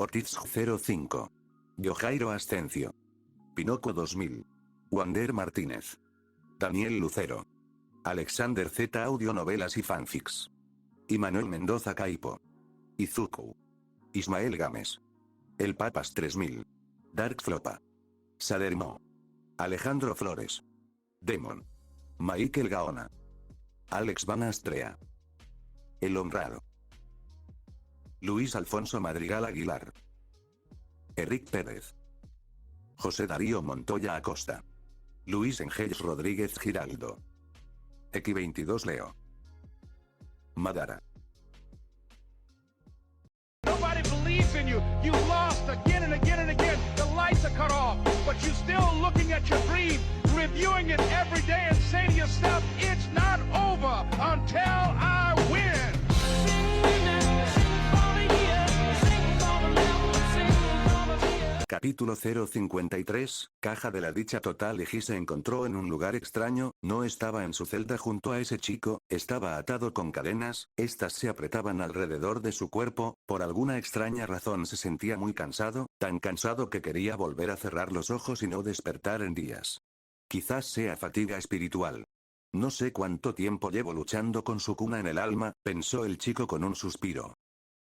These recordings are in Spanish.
Ortiz 05. Yojairo Ascencio. Pinoco 2000. Wander Martínez. Daniel Lucero. Alexander Z. Audionovelas y fanfics. Imanuel Mendoza Caipo. Izuku. Ismael Gámez. El Papas 3000. Dark Flopa. Sadermo. Alejandro Flores. Demon. Michael Gaona. Alex Van Astrea. El Honrado. Luis Alfonso Madrigal Aguilar. Eric Pérez. José Darío Montoya Acosta. Luis Engels Rodríguez Giraldo. X22 Leo. Madara. Nobody believes in you. You lost again and again and again. The lights are cut off, but you're still looking at your dream, reviewing it every day and say to yourself, it's not over until I win. Capítulo 053, Caja de la Dicha Total. Eiji se encontró en un lugar extraño, no estaba en su celda junto a ese chico, estaba atado con cadenas, estas se apretaban alrededor de su cuerpo, por alguna extraña razón se sentía muy cansado, tan cansado que quería volver a cerrar los ojos y no despertar en días. Quizás sea fatiga espiritual. No sé cuánto tiempo llevo luchando con su cuna en el alma, pensó el chico con un suspiro.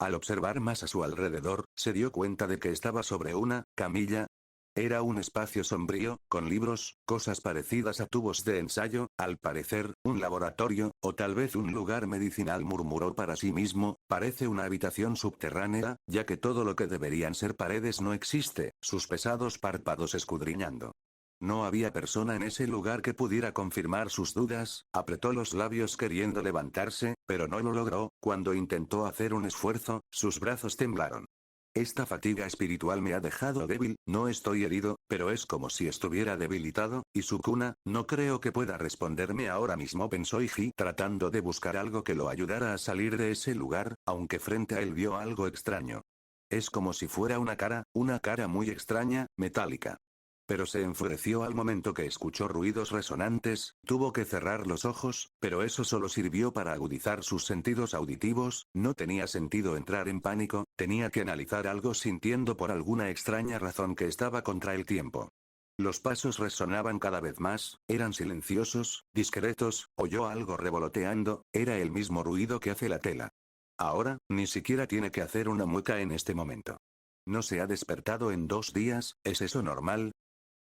Al observar más a su alrededor, se dio cuenta de que estaba sobre una camilla. Era un espacio sombrío, con libros, cosas parecidas a tubos de ensayo, al parecer, un laboratorio, o tal vez un lugar medicinal, murmuró para sí mismo, parece una habitación subterránea, ya que todo lo que deberían ser paredes no existe, sus pesados párpados escudriñando. No había persona en ese lugar que pudiera confirmar sus dudas, apretó los labios queriendo levantarse, pero no lo logró, cuando intentó hacer un esfuerzo, sus brazos temblaron. Esta fatiga espiritual me ha dejado débil, no estoy herido, pero es como si estuviera debilitado, y su cuna, no creo que pueda responderme ahora mismo, pensó Eiji, tratando de buscar algo que lo ayudara a salir de ese lugar, aunque frente a él vio algo extraño. Es como si fuera una cara muy extraña, metálica. Pero se enfureció al momento que escuchó ruidos resonantes, tuvo que cerrar los ojos, pero eso solo sirvió para agudizar sus sentidos auditivos, no tenía sentido entrar en pánico, tenía que analizar algo sintiendo por alguna extraña razón que estaba contra el tiempo. Los pasos resonaban cada vez más, eran silenciosos, discretos, oyó algo revoloteando, era el mismo ruido que hace la tela. Ahora, ni siquiera tiene que hacer una mueca en este momento. No se ha despertado en 2 días, ¿es eso normal?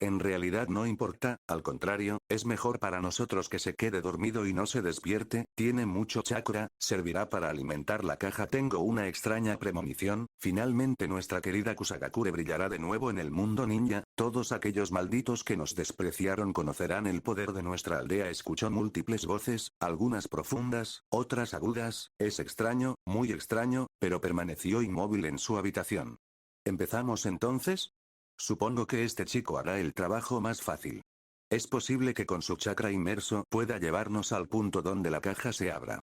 En realidad no importa, al contrario, es mejor para nosotros que se quede dormido y no se despierte, tiene mucho chakra, servirá para alimentar la caja. Tengo una extraña premonición, finalmente nuestra querida Kusagakure brillará de nuevo en el mundo ninja, todos aquellos malditos que nos despreciaron conocerán el poder de nuestra aldea. Escuchó múltiples voces, algunas profundas, otras agudas, es extraño, muy extraño, pero permaneció inmóvil en su habitación. ¿Empezamos entonces? Supongo que este chico hará el trabajo más fácil. Es posible que con su chakra inmerso pueda llevarnos al punto donde la caja se abra.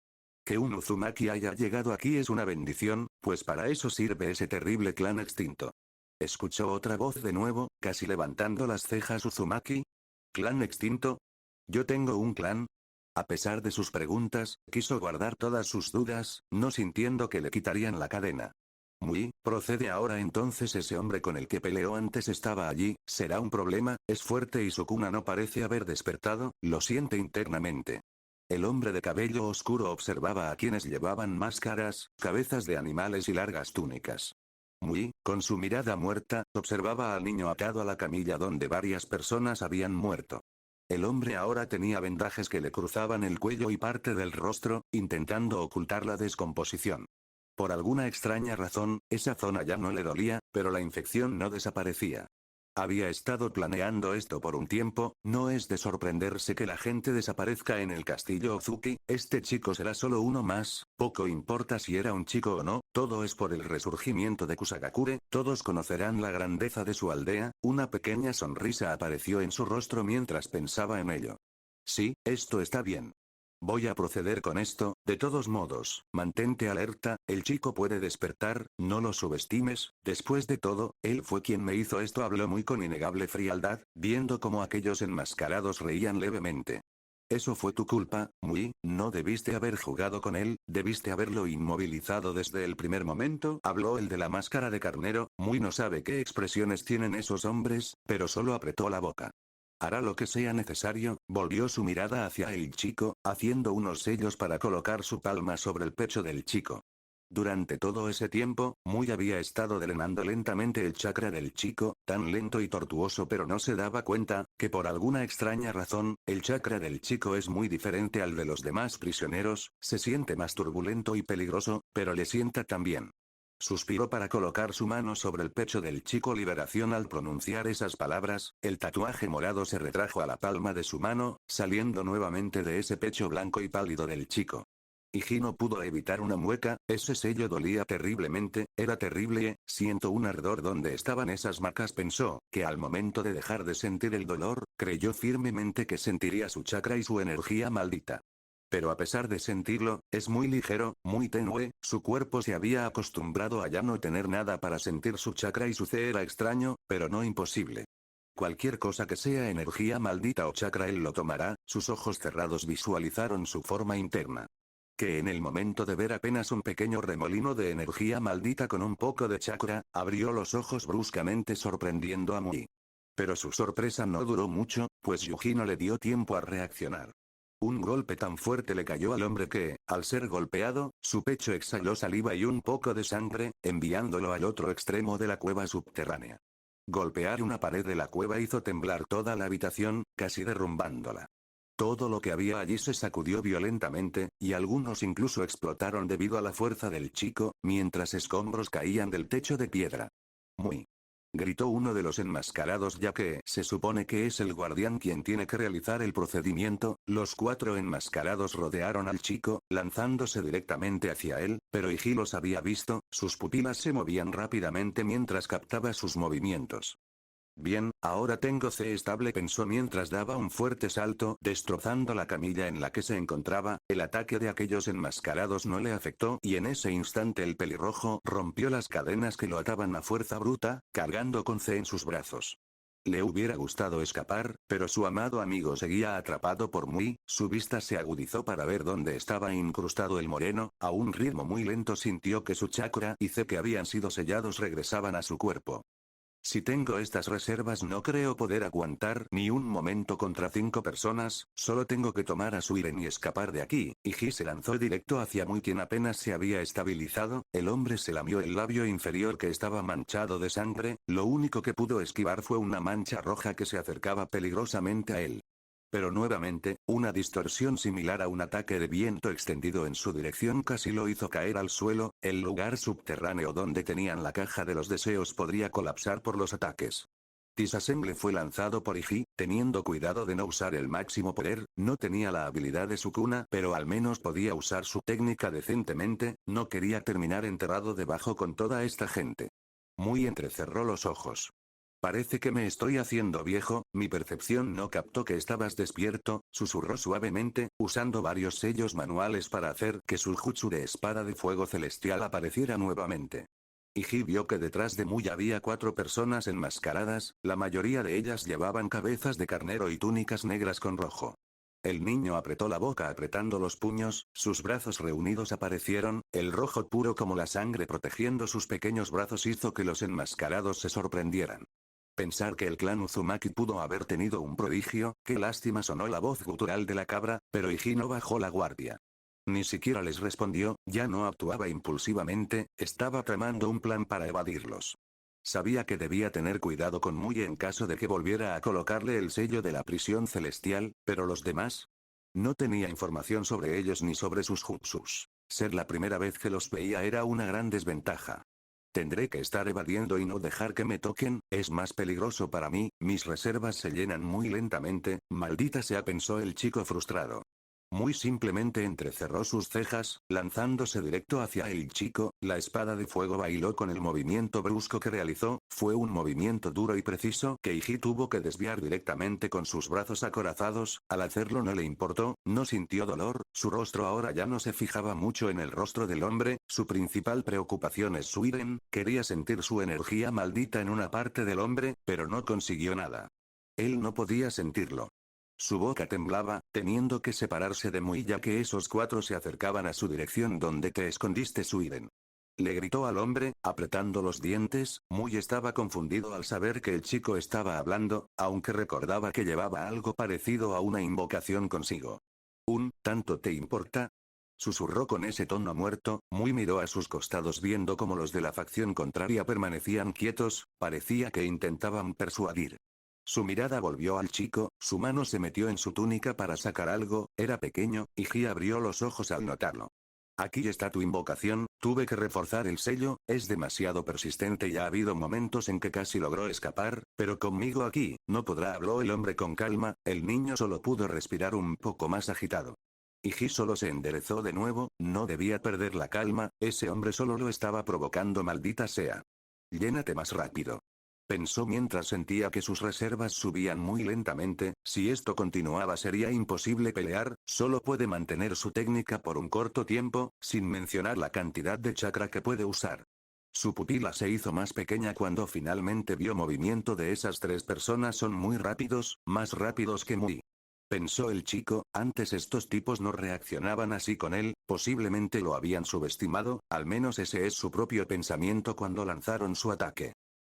Que un Uzumaki haya llegado aquí es una bendición, pues para eso sirve ese terrible clan extinto. Escuchó otra voz de nuevo, casi levantando las cejas. ¿Uzumaki? ¿Clan extinto? ¿Yo tengo un clan? A pesar de sus preguntas, quiso guardar todas sus dudas, no sintiendo que le quitarían la cadena. Procede ahora entonces. Ese hombre con el que peleó antes estaba allí, será un problema, es fuerte y su cuna no parece haber despertado, lo siente internamente. El hombre de cabello oscuro observaba a quienes llevaban máscaras, cabezas de animales y largas túnicas. Con su mirada muerta, observaba al niño atado a la camilla donde varias personas habían muerto. El hombre ahora tenía vendajes que le cruzaban el cuello y parte del rostro, intentando ocultar la descomposición. Por alguna extraña razón, esa zona ya no le dolía, pero la infección no desaparecía. Había estado planeando esto por un tiempo, no es de sorprenderse que la gente desaparezca en el castillo Ozuki, este chico será solo uno más, poco importa si era un chico o no, todo es por el resurgimiento de Kusagakure, todos conocerán la grandeza de su aldea, una pequeña sonrisa apareció en su rostro mientras pensaba en ello. Sí, esto está bien. Voy a proceder con esto, de todos modos, mantente alerta, el chico puede despertar, no lo subestimes, después de todo, él fue quien me hizo esto. Habló muy con innegable frialdad, viendo cómo aquellos enmascarados reían levemente. Eso fue tu culpa, Mui, no debiste haber jugado con él, debiste haberlo inmovilizado desde el primer momento, habló el de la máscara de carnero. Mui no sabe qué expresiones tienen esos hombres, pero solo apretó la boca. Hará lo que sea necesario, volvió su mirada hacia el chico, haciendo unos sellos para colocar su palma sobre el pecho del chico. Durante todo ese tiempo, Mui había estado drenando lentamente el chakra del chico, tan lento y tortuoso, pero no se daba cuenta, que por alguna extraña razón, el chakra del chico es muy diferente al de los demás prisioneros, se siente más turbulento y peligroso, pero le sienta también. Suspiró para colocar su mano sobre el pecho del chico. Liberación. Al pronunciar esas palabras, el tatuaje morado se retrajo a la palma de su mano, saliendo nuevamente de ese pecho blanco y pálido del chico. Iji no pudo evitar una mueca, ese sello dolía terriblemente, era terrible, siento un ardor donde estaban esas marcas. Pensó, que al momento de dejar de sentir el dolor, creyó firmemente que sentiría su chakra y su energía maldita. Pero a pesar de sentirlo, es muy ligero, muy tenue, su cuerpo se había acostumbrado a ya no tener nada para sentir su chakra y su ce era extraño, pero no imposible. Cualquier cosa que sea energía maldita o chakra él lo tomará. Sus ojos cerrados visualizaron su forma interna. Que en el momento de ver apenas un pequeño remolino de energía maldita con un poco de chakra, abrió los ojos bruscamente sorprendiendo a Mui. Pero su sorpresa no duró mucho, pues Yuji no le dio tiempo a reaccionar. Un golpe tan fuerte le cayó al hombre que, al ser golpeado, su pecho exhaló saliva y un poco de sangre, enviándolo al otro extremo de la cueva subterránea. Golpear una pared de la cueva hizo temblar toda la habitación, casi derrumbándola. Todo lo que había allí se sacudió violentamente, y algunos incluso explotaron debido a la fuerza del chico, mientras escombros caían del techo de piedra. Mui. Gritó uno de los enmascarados, ya que se supone que es el guardián quien tiene que realizar el procedimiento. Los 4 enmascarados rodearon al chico, lanzándose directamente hacia él, pero Iji los había visto, sus pupilas se movían rápidamente mientras captaba sus movimientos. Bien, ahora tengo C estable, pensó mientras daba un fuerte salto, destrozando la camilla en la que se encontraba. El ataque de aquellos enmascarados no le afectó y en ese instante el pelirrojo rompió las cadenas que lo ataban a fuerza bruta, cargando con C en sus brazos. Le hubiera gustado escapar, pero su amado amigo seguía atrapado por Mui. Su vista se agudizó para ver dónde estaba incrustado el moreno. A un ritmo muy lento sintió que su chakra y C que habían sido sellados regresaban a su cuerpo. Si tengo estas reservas no creo poder aguantar ni un momento contra 5 personas, solo tengo que tomar a Suiren y escapar de aquí. Iji se lanzó directo hacia Mui, quien apenas se había estabilizado. El hombre se lamió el labio inferior que estaba manchado de sangre, lo único que pudo esquivar fue una mancha roja que se acercaba peligrosamente a él. Pero nuevamente, una distorsión similar a un ataque de viento extendido en su dirección casi lo hizo caer al suelo. El lugar subterráneo donde tenían la caja de los deseos podría colapsar por los ataques. Disassemble fue lanzado por Iji, teniendo cuidado de no usar el máximo poder. No tenía la habilidad de Sukuna, pero al menos podía usar su técnica decentemente. No quería terminar enterrado debajo con toda esta gente. Mui entrecerró los ojos. Parece que me estoy haciendo viejo. Mi percepción no captó que estabas despierto, susurró suavemente, usando varios sellos manuales para hacer que su jutsu de espada de fuego celestial apareciera nuevamente. Iji vio que detrás de Mui había 4 personas enmascaradas, la mayoría de ellas llevaban cabezas de carnero y túnicas negras con rojo. El niño apretó la boca apretando los puños, sus brazos reunidos aparecieron, el rojo puro como la sangre protegiendo sus pequeños brazos hizo que los enmascarados se sorprendieran. Pensar que el clan Uzumaki pudo haber tenido un prodigio. Qué lástima, sonó la voz gutural de la cabra, pero Iji no bajó la guardia. Ni siquiera les respondió, ya no actuaba impulsivamente, estaba tramando un plan para evadirlos. Sabía que debía tener cuidado con Mui en caso de que volviera a colocarle el sello de la prisión celestial, pero los demás. No tenía información sobre ellos ni sobre sus jutsus. Ser la primera vez que los veía era una gran desventaja. Tendré que estar evadiendo y no dejar que me toquen, es más peligroso para mí, mis reservas se llenan muy lentamente. Maldita sea, pensó el chico frustrado. Muy simplemente entrecerró sus cejas, lanzándose directo hacia el chico. La espada de fuego bailó con el movimiento brusco que realizó. Fue un movimiento duro y preciso que Iji tuvo que desviar directamente con sus brazos acorazados. Al hacerlo no le importó, no sintió dolor. Su rostro ahora ya no se fijaba mucho en el rostro del hombre. Su principal preocupación es Suiren. Quería sentir su energía maldita en una parte del hombre, pero no consiguió nada. Él no podía sentirlo. Su boca temblaba, teniendo que separarse de Mui ya que esos cuatro se acercaban a su dirección. ¿Dónde te escondiste, Suiden?, le gritó al hombre, apretando los dientes. Mui estaba confundido al saber que el chico estaba hablando, aunque recordaba que llevaba algo parecido a una invocación consigo. ¿Tanto te importa?, susurró con ese tono muerto. Mui miró a sus costados viendo cómo los de la facción contraria permanecían quietos, parecía que intentaban persuadir. Su mirada volvió al chico, su mano se metió en su túnica para sacar algo, era pequeño, y Ji abrió los ojos al notarlo. Aquí está tu invocación, tuve que reforzar el sello, es demasiado persistente y ha habido momentos en que casi logró escapar, pero conmigo aquí, no podrá, habló el hombre con calma. El niño solo pudo respirar un poco más agitado. Y Ji solo se enderezó de nuevo, no debía perder la calma, ese hombre solo lo estaba provocando, maldita sea. Llénate más rápido, pensó mientras sentía que sus reservas subían muy lentamente. Si esto continuaba sería imposible pelear, solo puede mantener su técnica por un corto tiempo, sin mencionar la cantidad de chakra que puede usar. Su pupila se hizo más pequeña cuando finalmente vio movimiento de esas tres personas. Son muy rápidos, más rápidos que Mui, pensó el chico. Antes estos tipos no reaccionaban así con él, posiblemente lo habían subestimado, al menos ese es su propio pensamiento cuando lanzaron su ataque.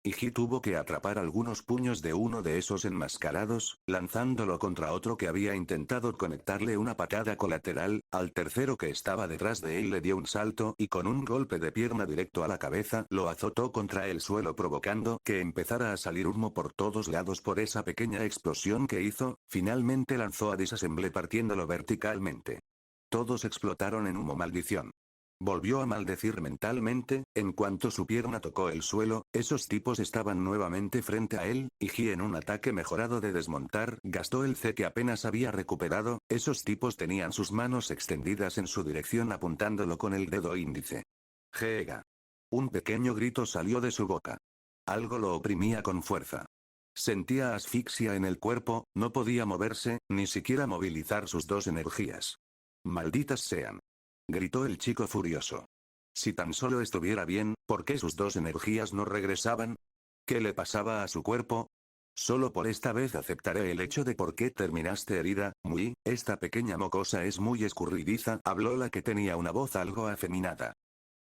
Y Ji tuvo que atrapar algunos puños de uno de esos enmascarados, lanzándolo contra otro que había intentado conectarle una patada colateral. Al tercero que estaba detrás de él le dio un salto y con un golpe de pierna directo a la cabeza lo azotó contra el suelo, provocando que empezara a salir humo por todos lados por esa pequeña explosión que hizo. Finalmente lanzó a Disassemble partiéndolo verticalmente. Todos explotaron en humo. Maldición. Volvió a maldecir mentalmente. En cuanto su pierna tocó el suelo, esos tipos estaban nuevamente frente a él, y Ji en un ataque mejorado de desmontar gastó el C que apenas había recuperado. Esos tipos tenían sus manos extendidas en su dirección apuntándolo con el dedo índice. Jeega. Un pequeño grito salió de su boca. Algo lo oprimía con fuerza. Sentía asfixia en el cuerpo, no podía moverse, ni siquiera movilizar sus dos energías. Malditas sean, gritó el chico furioso. Si tan solo estuviera bien, ¿por qué sus dos energías no regresaban? ¿Qué le pasaba a su cuerpo? Solo por esta vez aceptaré el hecho de por qué terminaste herida, Mui. Esta pequeña mocosa es muy escurridiza, habló la que tenía una voz algo afeminada.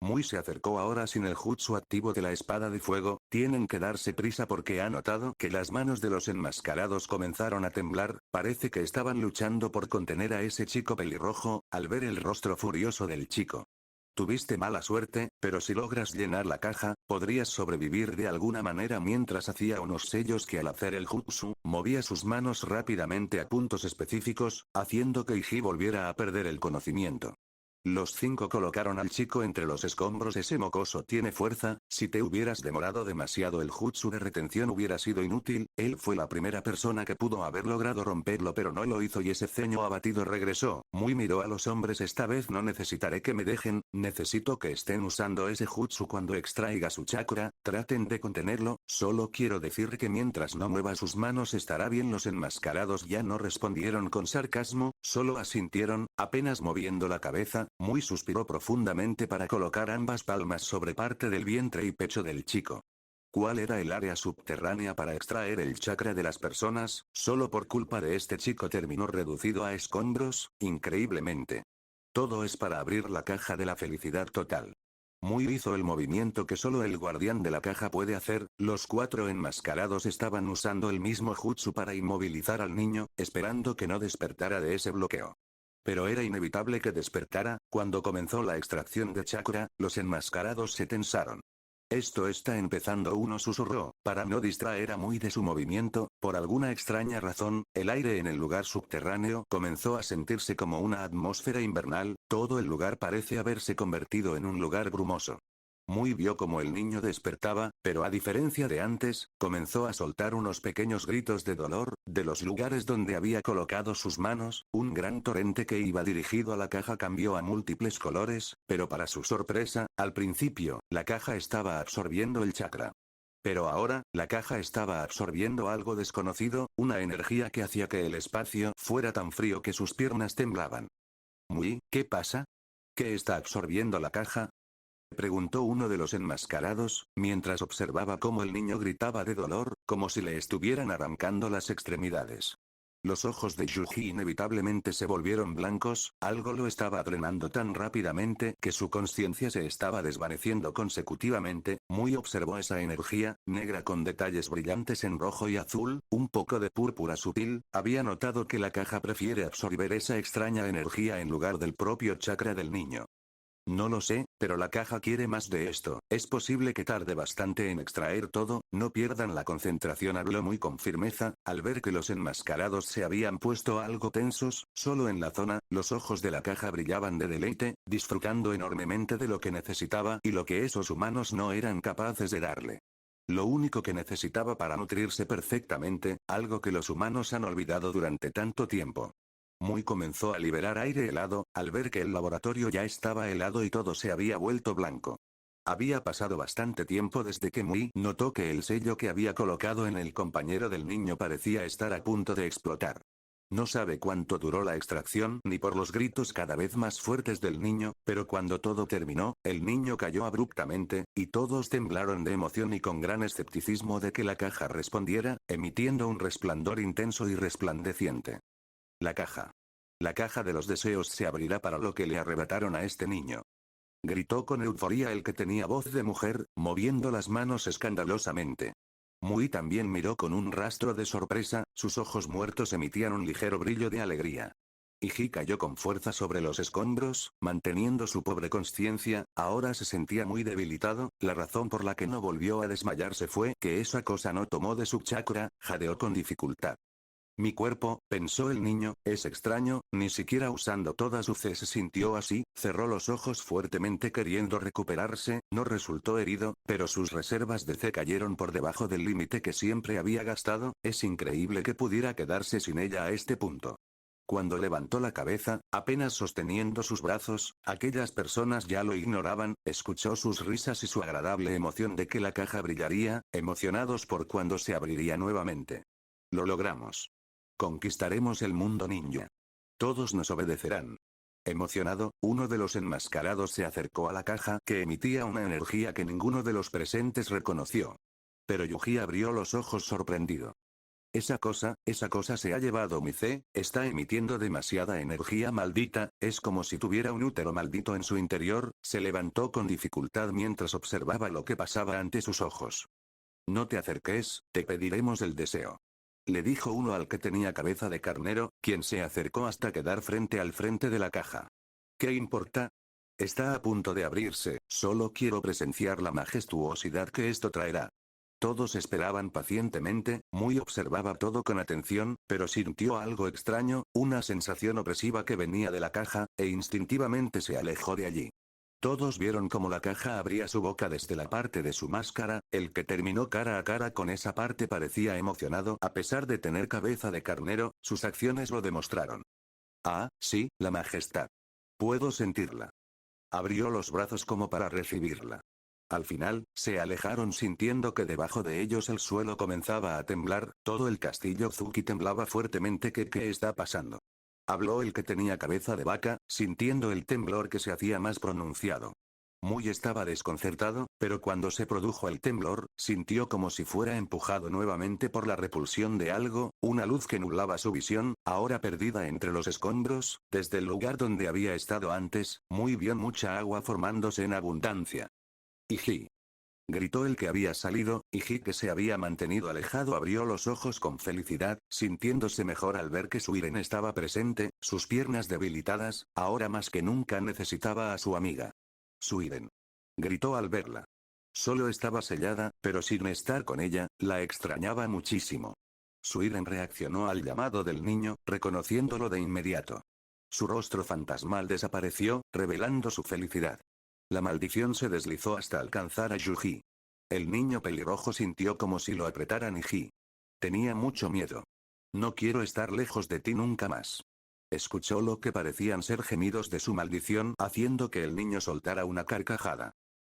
Mui se acercó ahora sin el jutsu activo de la espada de fuego. Tienen que darse prisa porque ha notado que las manos de los enmascarados comenzaron a temblar. Parece que estaban luchando por contener a ese chico pelirrojo. Al ver el rostro furioso del chico, tuviste mala suerte, pero si logras llenar la caja, podrías sobrevivir de alguna manera. Mientras hacía unos sellos que al hacer el jutsu, movía sus manos rápidamente a puntos específicos, haciendo que Ji volviera a perder el conocimiento. Los 5 colocaron al chico entre los escombros. Ese mocoso tiene fuerza, si te hubieras demorado demasiado el jutsu de retención hubiera sido inútil. Él fue la primera persona que pudo haber logrado romperlo pero no lo hizo y ese ceño abatido regresó. Mui miró a los hombres. Esta vez no necesitaré que me dejen, necesito que estén usando ese jutsu cuando extraiga su chakra, traten de contenerlo, solo quiero decir que mientras no mueva sus manos estará bien. Los enmascarados ya no respondieron con sarcasmo, solo asintieron, apenas moviendo la cabeza. Mui suspiró profundamente para colocar ambas palmas sobre parte del vientre y pecho del chico. ¿Cuál era el área subterránea para extraer el chakra de las personas? Solo por culpa de este chico terminó reducido a escombros, increíblemente. Todo es para abrir la caja de la felicidad total. Mui hizo el movimiento que solo el guardián de la caja puede hacer. Los 4 enmascarados estaban usando el mismo jutsu para inmovilizar al niño, esperando que no despertara de ese bloqueo. Pero era inevitable que despertara. Cuando comenzó la extracción de chakra, los enmascarados se tensaron. Esto está empezando, uno susurró, para no distraer a Mui de su movimiento. Por alguna extraña razón, el aire en el lugar subterráneo comenzó a sentirse como una atmósfera invernal. Todo el lugar parece haberse convertido en un lugar brumoso. Mui vio como el niño despertaba, pero a diferencia de antes, comenzó a soltar unos pequeños gritos de dolor. De los lugares donde había colocado sus manos, un gran torrente que iba dirigido a la caja cambió a múltiples colores, pero para su sorpresa, al principio, la caja estaba absorbiendo el chakra. Pero ahora, la caja estaba absorbiendo algo desconocido, una energía que hacía que el espacio fuera tan frío que sus piernas temblaban. Mui, ¿qué pasa? ¿Qué está absorbiendo la caja?, preguntó uno de los enmascarados, mientras observaba cómo el niño gritaba de dolor, como si le estuvieran arrancando las extremidades. Los ojos de Yuji inevitablemente se volvieron blancos, algo lo estaba drenando tan rápidamente que su conciencia se estaba desvaneciendo consecutivamente. Muy observó esa energía, negra con detalles brillantes en rojo y azul, un poco de púrpura sutil, había notado que la caja prefiere absorber esa extraña energía en lugar del propio chakra del niño. No lo sé, pero la caja quiere más de esto, es posible que tarde bastante en extraer todo, no pierdan la concentración, habló muy con firmeza, al ver que los enmascarados se habían puesto algo tensos, solo en la zona, los ojos de la caja brillaban de deleite, disfrutando enormemente de lo que necesitaba y lo que esos humanos no eran capaces de darle. Lo único que necesitaba para nutrirse perfectamente, algo que los humanos han olvidado durante tanto tiempo. Muy comenzó a liberar aire helado, al ver que el laboratorio ya estaba helado y todo se había vuelto blanco. Había pasado bastante tiempo desde que Muy notó que el sello que había colocado en el compañero del niño parecía estar a punto de explotar. No sabe cuánto duró la extracción ni por los gritos cada vez más fuertes del niño, pero cuando todo terminó, el niño cayó abruptamente, y todos temblaron de emoción y con gran escepticismo de que la caja respondiera, emitiendo un resplandor intenso y resplandeciente. La caja. La caja de los deseos se abrirá para lo que le arrebataron a este niño. Gritó con euforía el que tenía voz de mujer, moviendo las manos escandalosamente. Muy también miró con un rastro de sorpresa, sus ojos muertos emitían un ligero brillo de alegría. Iji cayó con fuerza sobre los escombros, manteniendo su pobre conciencia, ahora se sentía muy debilitado, la razón por la que no volvió a desmayarse fue que esa cosa no tomó de su chakra, jadeó con dificultad. Mi cuerpo, pensó el niño, es extraño, ni siquiera usando toda su fe se sintió así, cerró los ojos fuertemente queriendo recuperarse, no resultó herido, pero sus reservas de fe cayeron por debajo del límite que siempre había gastado, es increíble que pudiera quedarse sin ella a este punto. Cuando levantó la cabeza, apenas sosteniendo sus brazos, aquellas personas ya lo ignoraban, escuchó sus risas y su agradable emoción de que la caja brillaría, emocionados por cuando se abriría nuevamente. Lo logramos. Conquistaremos el mundo ninja. Todos nos obedecerán. Emocionado, uno de los enmascarados se acercó a la caja que emitía una energía que ninguno de los presentes reconoció. Pero Yuji abrió los ojos sorprendido. Esa cosa se ha llevado mi fe, está emitiendo demasiada energía maldita, es como si tuviera un útero maldito en su interior, se levantó con dificultad mientras observaba lo que pasaba ante sus ojos. No te acerques, te pediremos el deseo. Le dijo uno al que tenía cabeza de carnero, quien se acercó hasta quedar frente al frente de la caja. ¿Qué importa? Está a punto de abrirse, solo quiero presenciar la majestuosidad que esto traerá. Todos esperaban pacientemente, Muy observaba todo con atención, pero sintió algo extraño, una sensación opresiva que venía de la caja, e instintivamente se alejó de allí. Todos vieron cómo la caja abría su boca desde la parte de su máscara, el que terminó cara a cara con esa parte parecía emocionado a pesar de tener cabeza de carnero, sus acciones lo demostraron. Ah, sí, la majestad. Puedo sentirla. Abrió los brazos como para recibirla. Al final, se alejaron sintiendo que debajo de ellos el suelo comenzaba a temblar, todo el castillo Zuki temblaba fuertemente. ¿Qué está pasando? Habló el que tenía cabeza de vaca, sintiendo el temblor que se hacía más pronunciado. Muy estaba desconcertado, pero cuando se produjo el temblor, sintió como si fuera empujado nuevamente por la repulsión de algo, una luz que nublaba su visión, ahora perdida entre los escombros, desde el lugar donde había estado antes, Muy vio mucha agua formándose en abundancia. Iji. Gritó el que había salido, y Ji que se había mantenido alejado abrió los ojos con felicidad, sintiéndose mejor al ver que Suiren estaba presente, sus piernas debilitadas, ahora más que nunca necesitaba a su amiga. Suiren. Gritó al verla. Solo estaba sellada, pero sin estar con ella, la extrañaba muchísimo. Suiren reaccionó al llamado del niño, reconociéndolo de inmediato. Su rostro fantasmal desapareció, revelando su felicidad. La maldición se deslizó hasta alcanzar a Yuji. El niño pelirrojo sintió como si lo apretaran y tenía mucho miedo. No quiero estar lejos de ti nunca más. Escuchó lo que parecían ser gemidos de su maldición, haciendo que el niño soltara una carcajada.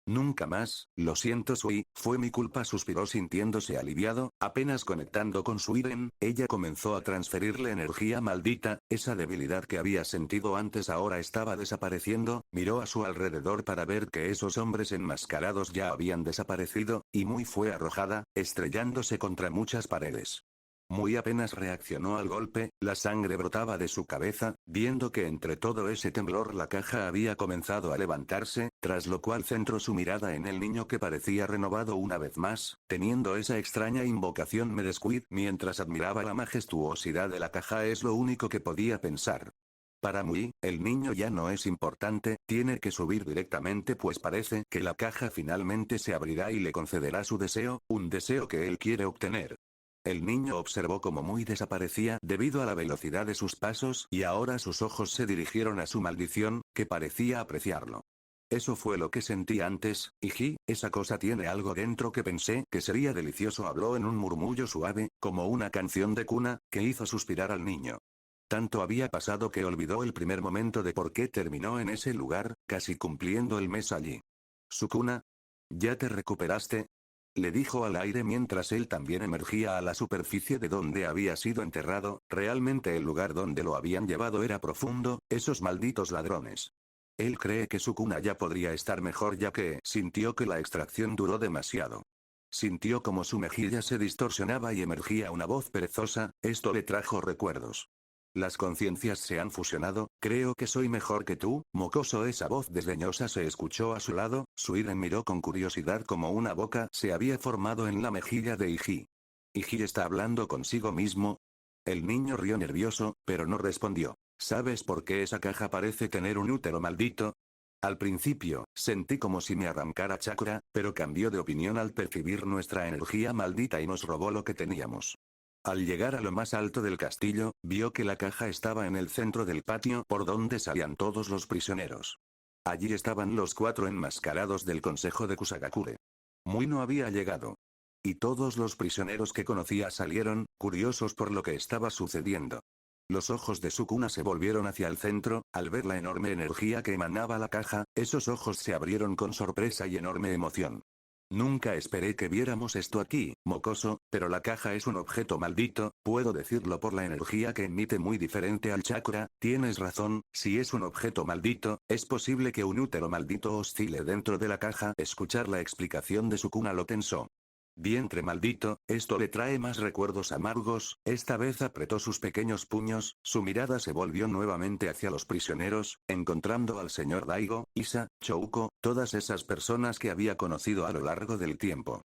Nunca más, lo siento Sui, fue mi culpa, suspiró sintiéndose aliviado, apenas conectando con Suiren, ella comenzó a transferirle energía maldita, esa debilidad que había sentido antes ahora estaba desapareciendo, miró a su alrededor para ver que esos hombres enmascarados ya habían desaparecido, y Muy fue arrojada, estrellándose contra muchas paredes. Muy apenas reaccionó al golpe, la sangre brotaba de su cabeza, viendo que entre todo ese temblor la caja había comenzado a levantarse, tras lo cual centró su mirada en el niño que parecía renovado una vez más, teniendo esa extraña invocación me descuid mientras admiraba la majestuosidad de la caja es lo único que podía pensar. Para Mui, el niño ya no es importante, tiene que subir directamente pues parece que la caja finalmente se abrirá y le concederá su deseo, un deseo que él quiere obtener. El niño observó cómo Mui desaparecía debido a la velocidad de sus pasos y ahora sus ojos se dirigieron a su maldición, que parecía apreciarlo. Eso fue lo que sentí antes, Iji, esa cosa tiene algo dentro que pensé que sería delicioso, habló en un murmullo suave, como una canción de cuna, que hizo suspirar al niño. Tanto había pasado que olvidó el primer momento de por qué terminó en ese lugar, casi cumpliendo el mes allí. ¿Sukuna? ¿Ya te recuperaste? Le dijo al aire mientras él también emergía a la superficie de donde había sido enterrado, realmente el lugar donde lo habían llevado era profundo, esos malditos ladrones. Él cree que Sukuna ya podría estar mejor ya que sintió que la extracción duró demasiado. Sintió como su mejilla se distorsionaba y emergía una voz perezosa, esto le trajo recuerdos. Las conciencias se han fusionado, creo que soy mejor que tú, mocoso. Esa voz desdeñosa se escuchó a su lado, Suiren miró con curiosidad como una boca se había formado en la mejilla de Iji. ¿Iji está hablando consigo mismo? El niño rió nervioso, pero no respondió. ¿Sabes por qué esa caja parece tener un útero maldito? Al principio, sentí como si me arrancara chakra, pero cambió de opinión al percibir nuestra energía maldita y nos robó lo que teníamos. Al llegar a lo más alto del castillo, vio que la caja estaba en el centro del patio por donde salían todos los prisioneros. Allí estaban los 4 enmascarados del consejo de Kusagakure. Mui no había llegado. Y todos los prisioneros que conocía salieron, curiosos por lo que estaba sucediendo. Los ojos de Sukuna se volvieron hacia el centro, al ver la enorme energía que emanaba la caja, esos ojos se abrieron con sorpresa y enorme emoción. Nunca esperé que viéramos esto aquí, mocoso, pero la caja es un objeto maldito, puedo decirlo por la energía que emite muy diferente al chakra, tienes razón, si es un objeto maldito, es posible que un útero maldito oscile dentro de la caja. Escuchar la explicación de Sukuna lo tensó. Vientre maldito, esto le trae más recuerdos amargos, esta vez apretó sus pequeños puños, su mirada se volvió nuevamente hacia los prisioneros, encontrando al señor Daigo, Isa, Chouko, todas esas personas que había conocido a lo largo del tiempo.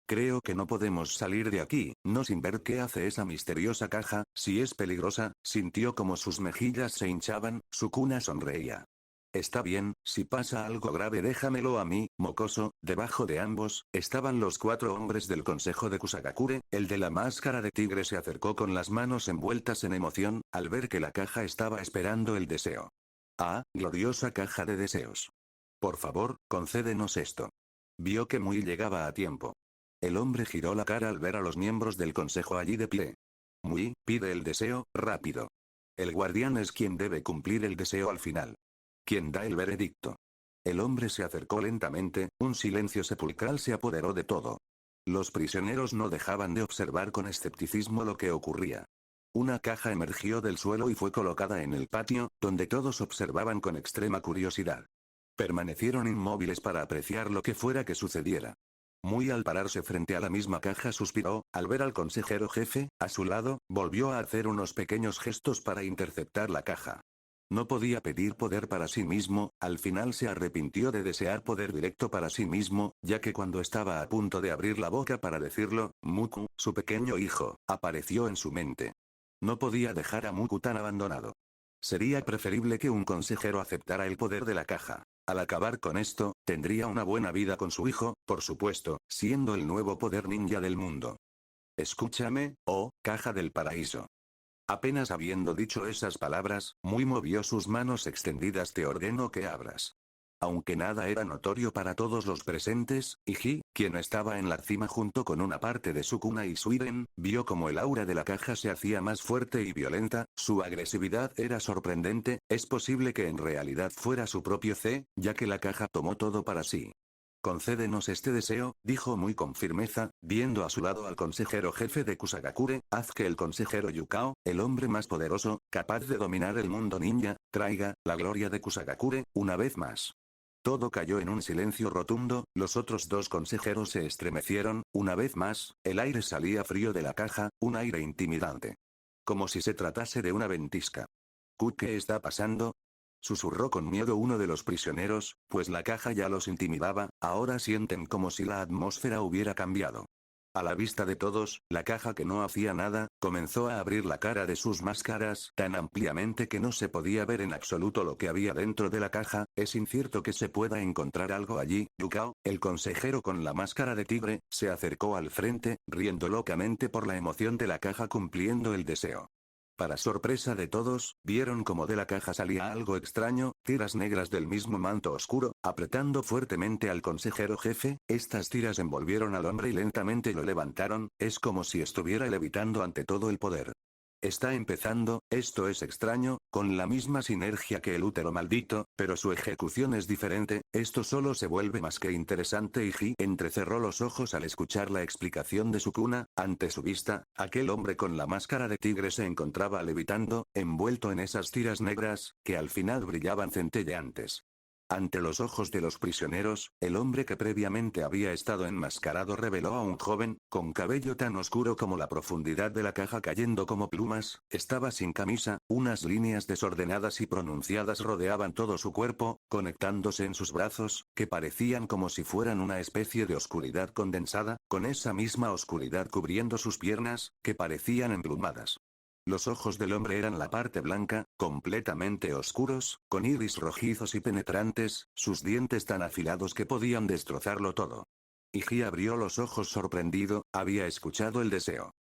Creo que no podemos salir de aquí, no sin ver qué hace esa misteriosa caja, si es peligrosa, sintió como sus mejillas se hinchaban, Sukuna sonreía. Está bien, si pasa algo grave déjamelo a mí, mocoso. Debajo de ambos, estaban los 4 hombres del consejo de Kusagakure, el de la máscara de tigre se acercó con las manos envueltas en emoción, al ver que la caja estaba esperando el deseo. Ah, gloriosa caja de deseos. Por favor, concédenos esto. Vio que Mui llegaba a tiempo. El hombre giró la cara al ver a los miembros del consejo allí de pie. Mui, pide el deseo, rápido. El guardián es quien debe cumplir el deseo al final. ¿Quién da el veredicto? El hombre se acercó lentamente, un silencio sepulcral se apoderó de todo. Los prisioneros no dejaban de observar con escepticismo lo que ocurría. Una caja emergió del suelo y fue colocada en el patio, donde todos observaban con extrema curiosidad. Permanecieron inmóviles para apreciar lo que fuera que sucediera. Muy al pararse frente a la misma caja suspiró, al ver al consejero jefe, a su lado, volvió a hacer unos pequeños gestos para interceptar la caja. No podía pedir poder para sí mismo, al final se arrepintió de desear poder directo para sí mismo, ya que cuando estaba a punto de abrir la boca para decirlo, Muku, su pequeño hijo, apareció en su mente. No podía dejar a Muku tan abandonado. Sería preferible que un consejero aceptara el poder de la caja. Al acabar con esto, tendría una buena vida con su hijo, por supuesto, siendo el nuevo poder ninja del mundo. Escúchame, oh, caja del paraíso. Apenas habiendo dicho esas palabras, Mui movió sus manos extendidas. Te ordeno que abras. Aunque nada era notorio para todos los presentes, Iji, quien estaba en la cima junto con una parte de Sukuna y Suiren, vio como el aura de la caja se hacía más fuerte y violenta, su agresividad era sorprendente, es posible que en realidad fuera su propio C, ya que la caja tomó todo para sí. Concédenos este deseo, dijo Mui con firmeza, viendo a su lado al consejero jefe de Kusagakure, haz que el consejero Yukao, el hombre más poderoso, capaz de dominar el mundo ninja, traiga la gloria de Kusagakure, una vez más. Todo cayó en un silencio rotundo, los otros dos consejeros se estremecieron, una vez más, el aire salía frío de la caja, un aire intimidante. Como si se tratase de una ventisca. ¿Qué está pasando? Susurró con miedo uno de los prisioneros, pues la caja ya los intimidaba, ahora sienten como si la atmósfera hubiera cambiado. A la vista de todos, la caja que no hacía nada, comenzó a abrir la cara de sus máscaras tan ampliamente que no se podía ver en absoluto lo que había dentro de la caja. Es incierto que se pueda encontrar algo allí. Yukao, el consejero con la máscara de tigre, se acercó al frente, riendo locamente por la emoción de la caja cumpliendo el deseo. Para sorpresa de todos, vieron como de la caja salía algo extraño, tiras negras del mismo manto oscuro, apretando fuertemente al consejero jefe. Estas tiras envolvieron al hombre y lentamente lo levantaron, es como si estuviera levitando ante todo el poder. Está empezando, esto es extraño, con la misma sinergia que el útero maldito, pero su ejecución es diferente, esto solo se vuelve más que interesante. Y Ji entrecerró los ojos al escuchar la explicación de Sukuna. Ante su vista, aquel hombre con la máscara de tigre se encontraba levitando, envuelto en esas tiras negras, que al final brillaban centelleantes. Ante los ojos de los prisioneros, el hombre que previamente había estado enmascarado reveló a un joven, con cabello tan oscuro como la profundidad de la caja cayendo como plumas, estaba sin camisa, unas líneas desordenadas y pronunciadas rodeaban todo su cuerpo, conectándose en sus brazos, que parecían como si fueran una especie de oscuridad condensada, con esa misma oscuridad cubriendo sus piernas, que parecían emplumadas. Los ojos del hombre eran la parte blanca, completamente oscuros, con iris rojizos y penetrantes, sus dientes tan afilados que podían destrozarlo todo. Ji abrió los ojos sorprendido, había escuchado el deseo.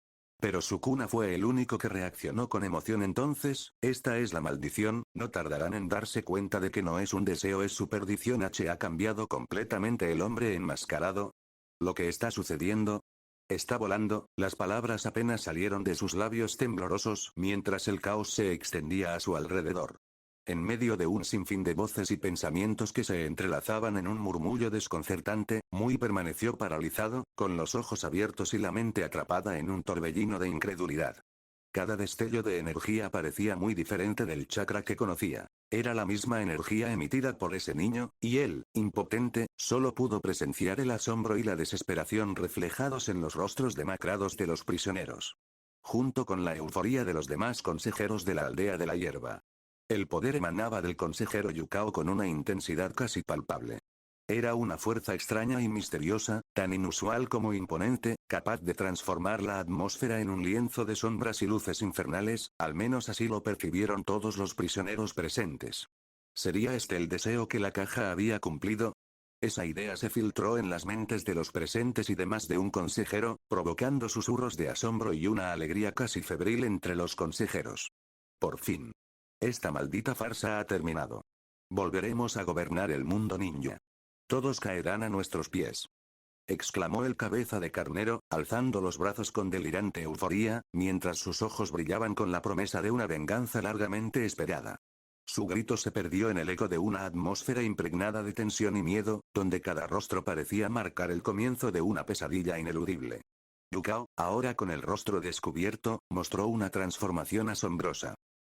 Pero Sukuna fue el único que reaccionó con emoción. Entonces, esta es la maldición, no tardarán en darse cuenta de que no es un deseo, es su perdición. Ha cambiado completamente el hombre enmascarado. ¿Lo que está sucediendo? Está volando, las palabras apenas salieron de sus labios temblorosos mientras el caos se extendía a su alrededor. En medio de un sinfín de voces y pensamientos que se entrelazaban en un murmullo desconcertante, Mui permaneció paralizado, con los ojos abiertos y la mente atrapada en un torbellino de incredulidad. Cada destello de energía parecía muy diferente del chakra que conocía. Era la misma energía emitida por ese niño, y él, impotente, solo pudo presenciar el asombro y la desesperación reflejados en los rostros demacrados de los prisioneros. Junto con la euforía de los demás consejeros de la aldea de la hierba. El poder emanaba del consejero Yukao con una intensidad casi palpable. Era una fuerza extraña y misteriosa, tan inusual como imponente, capaz de transformar la atmósfera en un lienzo de sombras y luces infernales, al menos así lo percibieron todos los prisioneros presentes. ¿Sería este el deseo que la caja había cumplido? Esa idea se filtró en las mentes de los presentes y de más de un consejero, provocando susurros de asombro y una alegría casi febril entre los consejeros. Por fin. Esta maldita farsa ha terminado. Volveremos a gobernar el mundo ninja. Todos caerán a nuestros pies. Exclamó el cabeza de carnero, alzando los brazos con delirante euforía, mientras sus ojos brillaban con la promesa de una venganza largamente esperada. Su grito se perdió en el eco de una atmósfera impregnada de tensión y miedo, donde cada rostro parecía marcar el comienzo de una pesadilla ineludible. Yukao, ahora con el rostro descubierto, mostró una transformación asombrosa.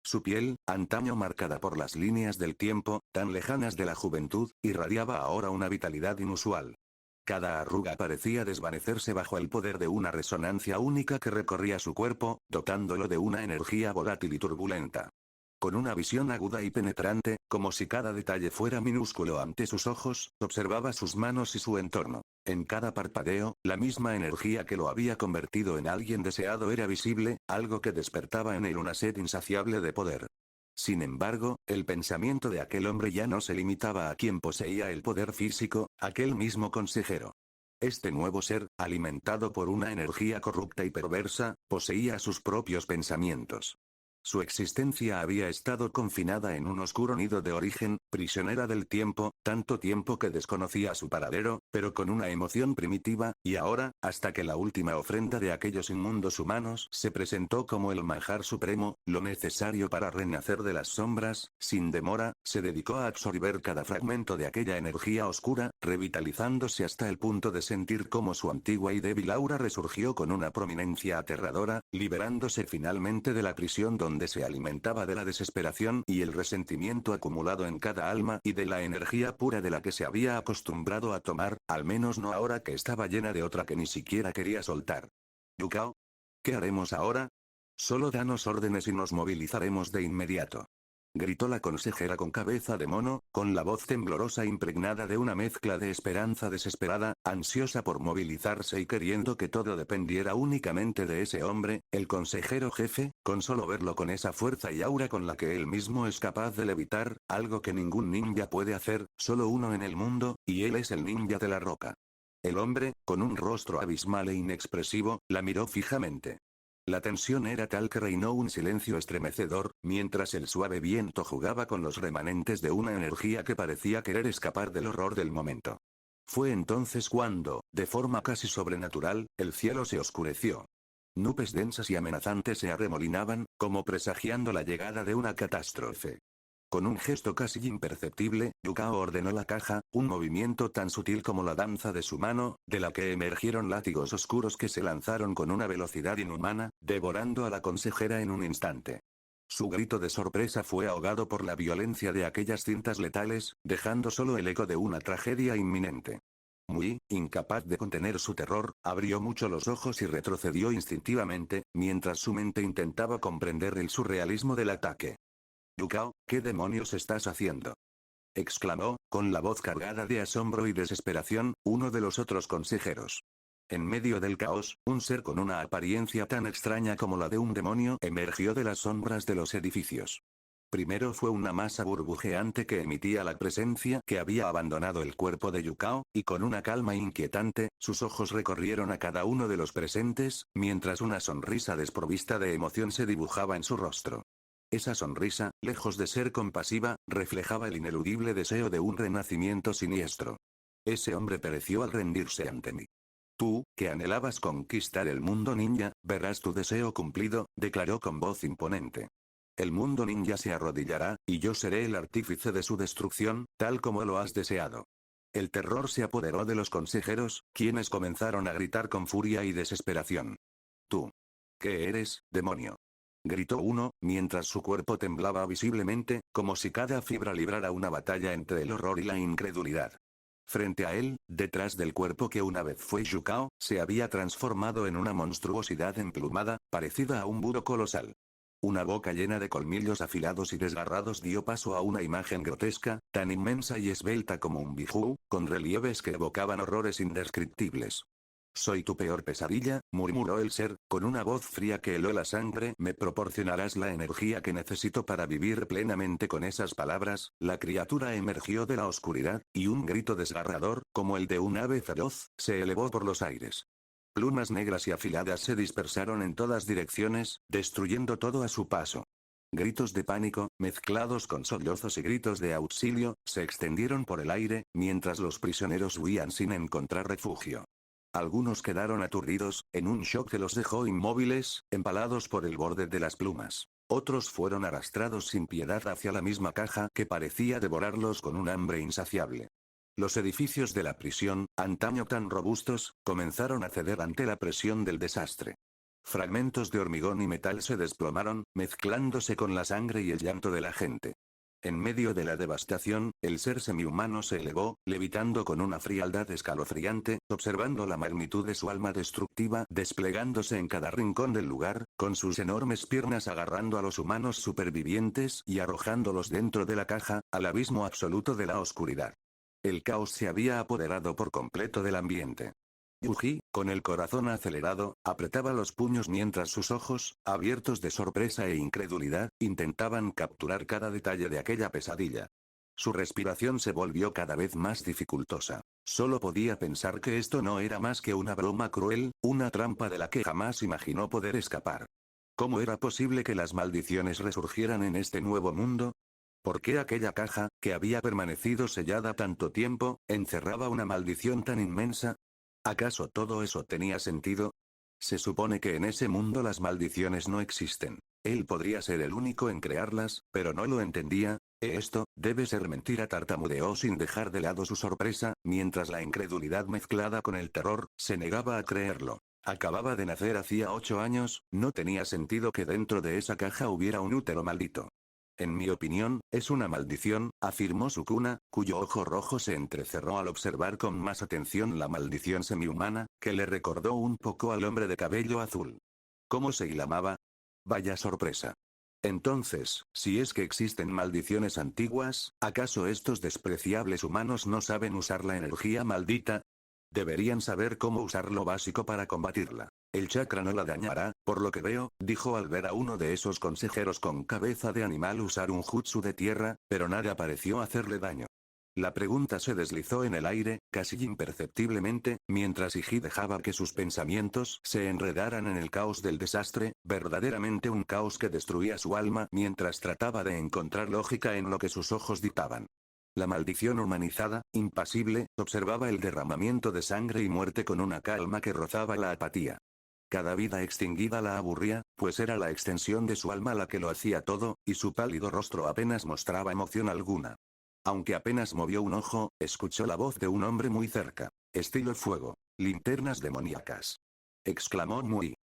Su piel, antaño marcada por las líneas del tiempo, tan lejanas de la juventud, irradiaba ahora una vitalidad inusual. Cada arruga parecía desvanecerse bajo el poder de una resonancia única que recorría su cuerpo, dotándolo de una energía volátil y turbulenta. Con una visión aguda y penetrante, como si cada detalle fuera minúsculo ante sus ojos, observaba sus manos y su entorno. En cada parpadeo, la misma energía que lo había convertido en alguien deseado era visible, algo que despertaba en él una sed insaciable de poder. Sin embargo, el pensamiento de aquel hombre ya no se limitaba a quien poseía el poder físico, aquel mismo consejero. Este nuevo ser, alimentado por una energía corrupta y perversa, poseía sus propios pensamientos. Su existencia había estado confinada en un oscuro nido de origen, prisionera del tiempo, tanto tiempo que desconocía su paradero, pero con una emoción primitiva, y ahora, hasta que la última ofrenda de aquellos inmundos humanos se presentó como el manjar supremo, lo necesario para renacer de las sombras, sin demora, se dedicó a absorber cada fragmento de aquella energía oscura, revitalizándose hasta el punto de sentir cómo su antigua y débil aura resurgió con una prominencia aterradora, liberándose finalmente de la prisión donde donde se alimentaba de la desesperación y el resentimiento acumulado en cada alma y de la energía pura de la que se había acostumbrado a tomar, al menos no ahora que estaba llena de otra que ni siquiera quería soltar. Yukao, ¿qué haremos ahora? Solo danos órdenes y nos movilizaremos de inmediato. Gritó la consejera con cabeza de mono, con la voz temblorosa impregnada de una mezcla de esperanza desesperada, ansiosa por movilizarse y queriendo que todo dependiera únicamente de ese hombre, el consejero jefe, con solo verlo con esa fuerza y aura con la que él mismo es capaz de levitar, algo que ningún ninja puede hacer, solo uno en el mundo, y él es el ninja de la roca. El hombre, con un rostro abismal e inexpresivo, la miró fijamente. La tensión era tal que reinó un silencio estremecedor, mientras el suave viento jugaba con los remanentes de una energía que parecía querer escapar del horror del momento. Fue entonces cuando, de forma casi sobrenatural, el cielo se oscureció. Nubes densas y amenazantes se arremolinaban, como presagiando la llegada de una catástrofe. Con un gesto casi imperceptible, Yukao ordenó la caja, un movimiento tan sutil como la danza de su mano, de la que emergieron látigos oscuros que se lanzaron con una velocidad inhumana, devorando a la consejera en un instante. Su grito de sorpresa fue ahogado por la violencia de aquellas cintas letales, dejando solo el eco de una tragedia inminente. Mui, incapaz de contener su terror, abrió mucho los ojos y retrocedió instintivamente, mientras su mente intentaba comprender el surrealismo del ataque. Yukao, ¿qué demonios estás haciendo? Exclamó, con la voz cargada de asombro y desesperación, uno de los otros consejeros. En medio del caos, un ser con una apariencia tan extraña como la de un demonio emergió de las sombras de los edificios. Primero fue una masa burbujeante que emitía la presencia que había abandonado el cuerpo de Yukao, y con una calma inquietante, sus ojos recorrieron a cada uno de los presentes, mientras una sonrisa desprovista de emoción se dibujaba en su rostro. Esa sonrisa, lejos de ser compasiva, reflejaba el ineludible deseo de un renacimiento siniestro. Ese hombre pereció al rendirse ante mí. Tú, que anhelabas conquistar el mundo ninja, verás tu deseo cumplido, declaró con voz imponente. El mundo ninja se arrodillará, y yo seré el artífice de su destrucción, tal como lo has deseado. El terror se apoderó de los consejeros, quienes comenzaron a gritar con furia y desesperación. Tú. ¿Qué eres, demonio? Gritó uno, mientras su cuerpo temblaba visiblemente, como si cada fibra librara una batalla entre el horror y la incredulidad. Frente a él, detrás del cuerpo que una vez fue Yukao, se había transformado en una monstruosidad emplumada, parecida a un búho colosal. Una boca llena de colmillos afilados y desgarrados dio paso a una imagen grotesca, tan inmensa y esbelta como un bijú, con relieves que evocaban horrores indescriptibles. Soy tu peor pesadilla, murmuró el ser, con una voz fría que heló la sangre. Me proporcionarás la energía que necesito para vivir plenamente. Con esas palabras, la criatura emergió de la oscuridad, y un grito desgarrador, como el de un ave feroz, se elevó por los aires. Plumas negras y afiladas se dispersaron en todas direcciones, destruyendo todo a su paso. Gritos de pánico, mezclados con sollozos y gritos de auxilio, se extendieron por el aire, mientras los prisioneros huían sin encontrar refugio. Algunos quedaron aturdidos, en un shock que los dejó inmóviles, empalados por el borde de las plumas. Otros fueron arrastrados sin piedad hacia la misma caja que parecía devorarlos con un hambre insaciable. Los edificios de la prisión, antaño tan robustos, comenzaron a ceder ante la presión del desastre. Fragmentos de hormigón y metal se desplomaron, mezclándose con la sangre y el llanto de la gente. En medio de la devastación, el ser semihumano se elevó, levitando con una frialdad escalofriante, observando la magnitud de su alma destructiva desplegándose en cada rincón del lugar, con sus enormes piernas agarrando a los humanos supervivientes y arrojándolos dentro de la caja, al abismo absoluto de la oscuridad. El caos se había apoderado por completo del ambiente. Yuji, con el corazón acelerado, apretaba los puños mientras sus ojos, abiertos de sorpresa e incredulidad, intentaban capturar cada detalle de aquella pesadilla. Su respiración se volvió cada vez más dificultosa. Solo podía pensar que esto no era más que una broma cruel, una trampa de la que jamás imaginó poder escapar. ¿Cómo era posible que las maldiciones resurgieran en este nuevo mundo? ¿Por qué aquella caja, que había permanecido sellada tanto tiempo, encerraba una maldición tan inmensa? ¿Acaso todo eso tenía sentido? Se supone que en ese mundo las maldiciones no existen. Él podría ser el único en crearlas, pero no lo entendía. Esto debe ser mentira, tartamudeó sin dejar de lado su sorpresa, mientras la incredulidad mezclada con el terror se negaba a creerlo. Acababa de nacer hacía 8 años, no tenía sentido que dentro de esa caja hubiera un útero maldito. En mi opinión, es una maldición, afirmó Sukuna, cuyo ojo rojo se entrecerró al observar con más atención la maldición semihumana, que le recordó un poco al hombre de cabello azul. ¿Cómo se llamaba? Vaya sorpresa. Entonces, si es que existen maldiciones antiguas, ¿acaso estos despreciables humanos no saben usar la energía maldita? Deberían saber cómo usar lo básico para combatirla. El chakra no la dañará, por lo que veo, dijo al ver a uno de esos consejeros con cabeza de animal usar un jutsu de tierra, pero nada pareció hacerle daño. La pregunta se deslizó en el aire, casi imperceptiblemente, mientras Iji dejaba que sus pensamientos se enredaran en el caos del desastre, verdaderamente un caos que destruía su alma mientras trataba de encontrar lógica en lo que sus ojos dictaban. La maldición humanizada, impasible, observaba el derramamiento de sangre y muerte con una calma que rozaba la apatía. Cada vida extinguida la aburría, pues era la extensión de su alma la que lo hacía todo, y su pálido rostro apenas mostraba emoción alguna. Aunque apenas movió un ojo, escuchó la voz de un hombre muy cerca. Estilo fuego. Linternas demoníacas. Exclamó Mui.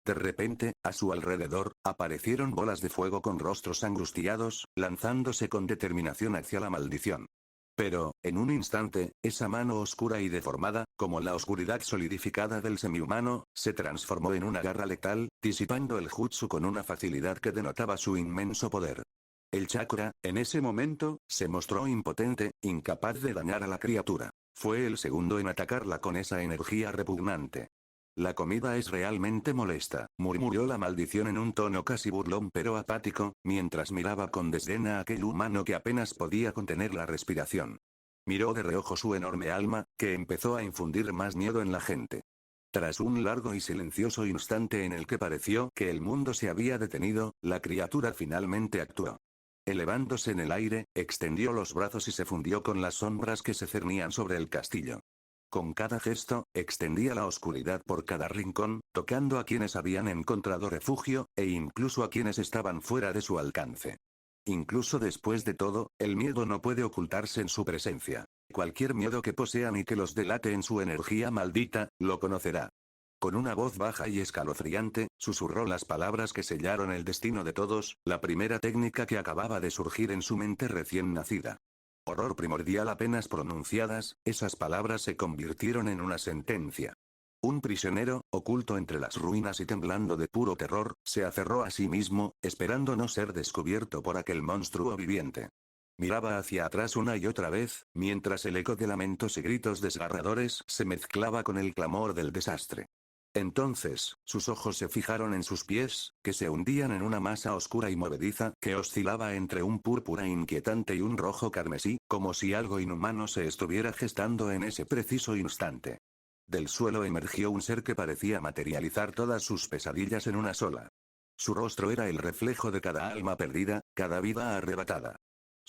De repente, a su alrededor, aparecieron bolas de fuego con rostros angustiados, lanzándose con determinación hacia la maldición. Pero, en un instante, esa mano oscura y deformada, como la oscuridad solidificada del semihumano, se transformó en una garra letal, disipando el jutsu con una facilidad que denotaba su inmenso poder. El chakra, en ese momento, se mostró impotente, incapaz de dañar a la criatura. Fue el segundo en atacarla con esa energía repugnante. La comida es realmente molesta, murmuró la maldición en un tono casi burlón pero apático, mientras miraba con desdén a aquel humano que apenas podía contener la respiración. Miró de reojo su enorme alma, que empezó a infundir más miedo en la gente. Tras un largo y silencioso instante en el que pareció que el mundo se había detenido, la criatura finalmente actuó. Elevándose en el aire, extendió los brazos y se fundió con las sombras que se cernían sobre el castillo. Con cada gesto, extendía la oscuridad por cada rincón, tocando a quienes habían encontrado refugio, e incluso a quienes estaban fuera de su alcance. Incluso después de todo, el miedo no puede ocultarse en su presencia. Cualquier miedo que posean y que los delate en su energía maldita, lo conocerá. Con una voz baja y escalofriante, susurró las palabras que sellaron el destino de todos, la primera técnica que acababa de surgir en su mente recién nacida. Horror primordial apenas pronunciadas, esas palabras se convirtieron en una sentencia. Un prisionero, oculto entre las ruinas y temblando de puro terror, se aferró a sí mismo, esperando no ser descubierto por aquel monstruo viviente. Miraba hacia atrás una y otra vez, mientras el eco de lamentos y gritos desgarradores se mezclaba con el clamor del desastre. Entonces, sus ojos se fijaron en sus pies, que se hundían en una masa oscura y movediza que oscilaba entre un púrpura inquietante y un rojo carmesí, como si algo inhumano se estuviera gestando en ese preciso instante. Del suelo emergió un ser que parecía materializar todas sus pesadillas en una sola. Su rostro era el reflejo de cada alma perdida, cada vida arrebatada.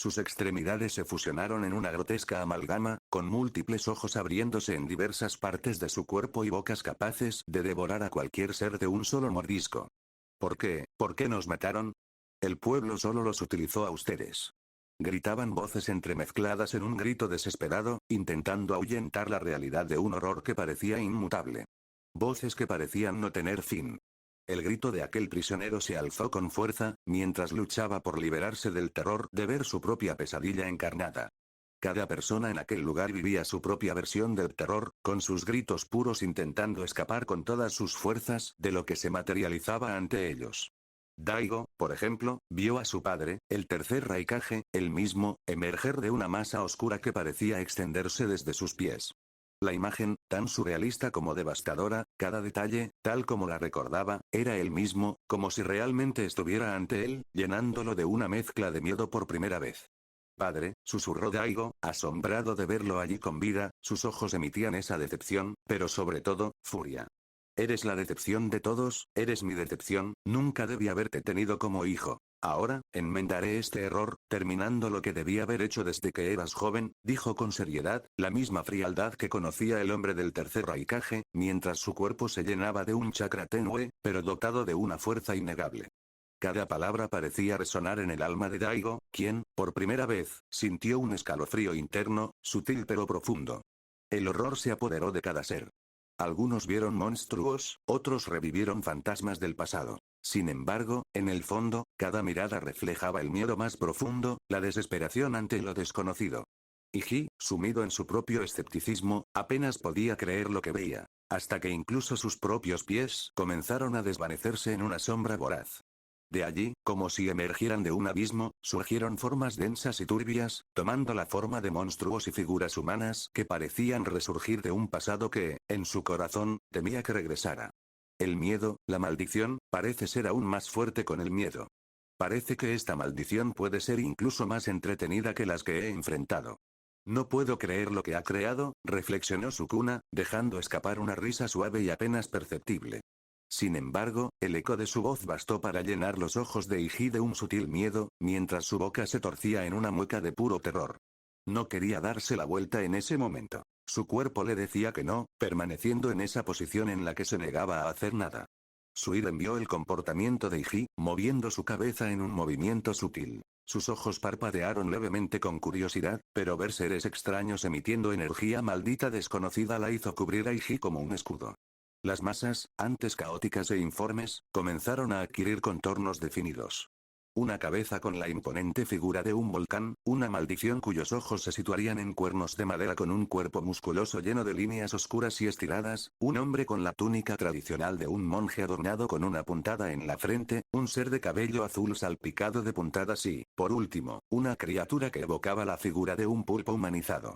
Sus extremidades se fusionaron en una grotesca amalgama, con múltiples ojos abriéndose en diversas partes de su cuerpo y bocas capaces de devorar a cualquier ser de un solo mordisco. ¿Por qué? ¿Por qué nos mataron? El pueblo solo los utilizó a ustedes. Gritaban voces entremezcladas en un grito desesperado, intentando ahuyentar la realidad de un horror que parecía inmutable. Voces que parecían no tener fin. El grito de aquel prisionero se alzó con fuerza, mientras luchaba por liberarse del terror de ver su propia pesadilla encarnada. Cada persona en aquel lugar vivía su propia versión del terror, con sus gritos puros intentando escapar con todas sus fuerzas de lo que se materializaba ante ellos. Daigo, por ejemplo, vio a su padre, el tercer Raikage, él mismo, emerger de una masa oscura que parecía extenderse desde sus pies. La imagen, tan surrealista como devastadora, cada detalle, tal como la recordaba, era él mismo, como si realmente estuviera ante él, llenándolo de una mezcla de miedo por primera vez. Padre, susurró Daigo, asombrado de verlo allí con vida, sus ojos emitían esa decepción, pero sobre todo, furia. Eres la decepción de todos, eres mi decepción, nunca debí haberte tenido como hijo. Ahora, enmendaré este error, terminando lo que debí haber hecho desde que eras joven, dijo con seriedad, la misma frialdad que conocía el hombre del tercer Raikage, mientras su cuerpo se llenaba de un chakra tenue, pero dotado de una fuerza innegable. Cada palabra parecía resonar en el alma de Daigo, quien, por primera vez, sintió un escalofrío interno, sutil pero profundo. El horror se apoderó de cada ser. Algunos vieron monstruos, otros revivieron fantasmas del pasado. Sin embargo, en el fondo, cada mirada reflejaba el miedo más profundo, la desesperación ante lo desconocido. Iji, sumido en su propio escepticismo, apenas podía creer lo que veía, hasta que incluso sus propios pies comenzaron a desvanecerse en una sombra voraz. De allí, como si emergieran de un abismo, surgieron formas densas y turbias, tomando la forma de monstruos y figuras humanas que parecían resurgir de un pasado que, en su corazón, temía que regresara. El miedo, la maldición, parece ser aún más fuerte con el miedo. Parece que esta maldición puede ser incluso más entretenida que las que he enfrentado. No puedo creer lo que ha creado, reflexionó Sukuna, dejando escapar una risa suave y apenas perceptible. Sin embargo, el eco de su voz bastó para llenar los ojos de Iji de un sutil miedo, mientras su boca se torcía en una mueca de puro terror. No quería darse la vuelta en ese momento. Su cuerpo le decía que no, permaneciendo en esa posición en la que se negaba a hacer nada. Suiren vio el comportamiento de Iji, moviendo su cabeza en un movimiento sutil. Sus ojos parpadearon levemente con curiosidad, pero ver seres extraños emitiendo energía maldita desconocida la hizo cubrir a Iji como un escudo. Las masas, antes caóticas e informes, comenzaron a adquirir contornos definidos. Una cabeza con la imponente figura de un volcán, una maldición cuyos ojos se situarían en cuernos de madera con un cuerpo musculoso lleno de líneas oscuras y estiradas, un hombre con la túnica tradicional de un monje adornado con una puntada en la frente, un ser de cabello azul salpicado de puntadas y, por último, una criatura que evocaba la figura de un pulpo humanizado.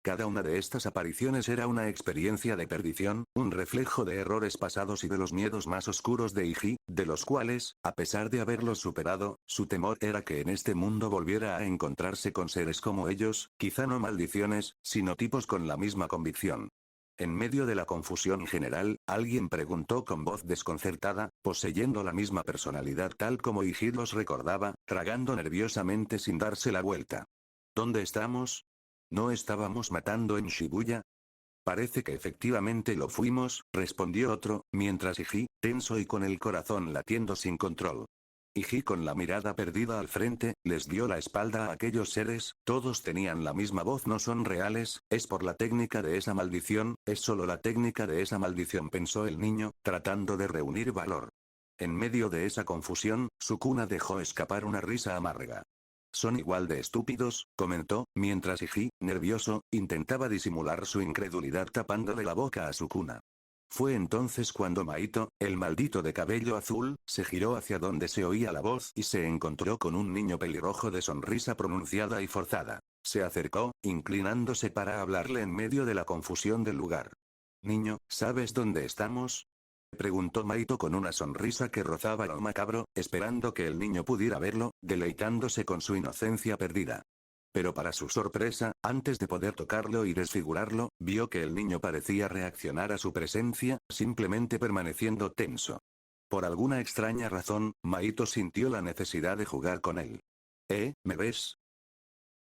Cada una de estas apariciones era una experiencia de perdición, un reflejo de errores pasados y de los miedos más oscuros de Iji, de los cuales, a pesar de haberlos superado, su temor era que en este mundo volviera a encontrarse con seres como ellos, quizá no maldiciones, sino tipos con la misma convicción. En medio de la confusión general, alguien preguntó con voz desconcertada, poseyendo la misma personalidad tal como Iji los recordaba, tragando nerviosamente sin darse la vuelta. ¿Dónde estamos? ¿No estábamos matando en Shibuya? Parece que efectivamente lo fuimos, respondió otro, mientras Iji, tenso y con el corazón latiendo sin control. Iji con la mirada perdida al frente, les dio la espalda a aquellos seres, todos tenían la misma voz, no son reales, es por la técnica de esa maldición, es solo la técnica de esa maldición, pensó el niño, tratando de reunir valor. En medio de esa confusión, Sukuna dejó escapar una risa amarga. Son igual de estúpidos, comentó, mientras Iji, nervioso, intentaba disimular su incredulidad tapándole la boca a Sukuna. Fue entonces cuando Maito, el maldito de cabello azul, se giró hacia donde se oía la voz y se encontró con un niño pelirrojo de sonrisa pronunciada y forzada. Se acercó, inclinándose para hablarle en medio de la confusión del lugar. Niño, ¿sabes dónde estamos? Preguntó Maito con una sonrisa que rozaba lo macabro, esperando que el niño pudiera verlo, deleitándose con su inocencia perdida. Pero para su sorpresa, antes de poder tocarlo y desfigurarlo, vio que el niño parecía reaccionar a su presencia, simplemente permaneciendo tenso. Por alguna extraña razón, Maito sintió la necesidad de jugar con él. ¿Me ves?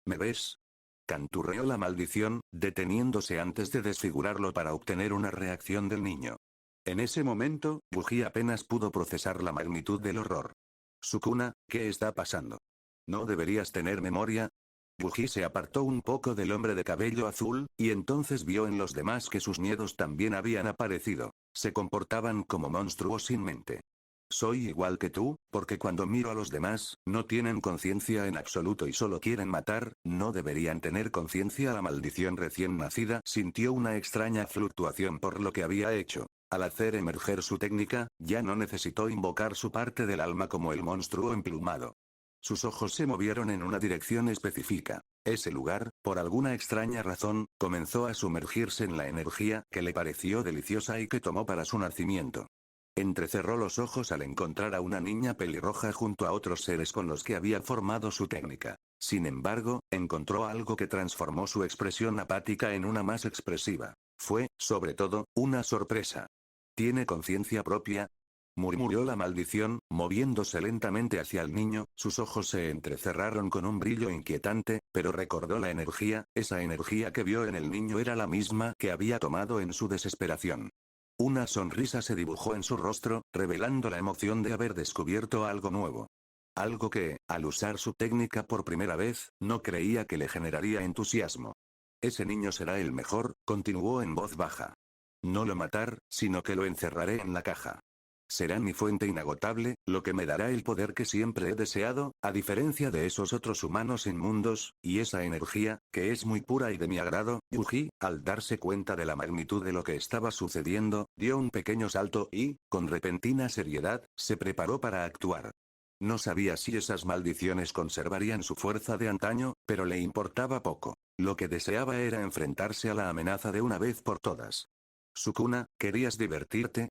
¿Me ves? Canturreó la maldición, deteniéndose antes de desfigurarlo para obtener una reacción del niño. En ese momento, Buji apenas pudo procesar la magnitud del horror. Sukuna, ¿qué está pasando? ¿No deberías tener memoria? Buji se apartó un poco del hombre de cabello azul, y entonces vio en los demás que sus miedos también habían aparecido. Se comportaban como monstruos sin mente. Soy igual que tú, porque cuando miro a los demás, no tienen conciencia en absoluto y solo quieren matar, no deberían tener conciencia. La maldición recién nacida sintió una extraña fluctuación por lo que había hecho. Al hacer emerger su técnica, ya no necesitó invocar su parte del alma como el monstruo emplumado. Sus ojos se movieron en una dirección específica. Ese lugar, por alguna extraña razón, comenzó a sumergirse en la energía que le pareció deliciosa y que tomó para su nacimiento. Entrecerró los ojos al encontrar a una niña pelirroja junto a otros seres con los que había formado su técnica. Sin embargo, encontró algo que transformó su expresión apática en una más expresiva. Fue, sobre todo, una sorpresa. ¿Tiene conciencia propia? Murmuró la maldición, moviéndose lentamente hacia el niño, sus ojos se entrecerraron con un brillo inquietante, pero recordó la energía, esa energía que vio en el niño era la misma que había tomado en su desesperación. Una sonrisa se dibujó en su rostro, revelando la emoción de haber descubierto algo nuevo. Algo que, al usar su técnica por primera vez, no creía que le generaría entusiasmo. Ese niño será el mejor, continuó en voz baja. No lo matar, sino que lo encerraré en la caja. Será mi fuente inagotable, lo que me dará el poder que siempre he deseado, a diferencia de esos otros humanos inmundos, y esa energía, que es muy pura y de mi agrado. Yuji, al darse cuenta de la magnitud de lo que estaba sucediendo, dio un pequeño salto y, con repentina seriedad, se preparó para actuar. No sabía si esas maldiciones conservarían su fuerza de antaño, pero le importaba poco. Lo que deseaba era enfrentarse a la amenaza de una vez por todas. Sukuna, ¿querías divertirte?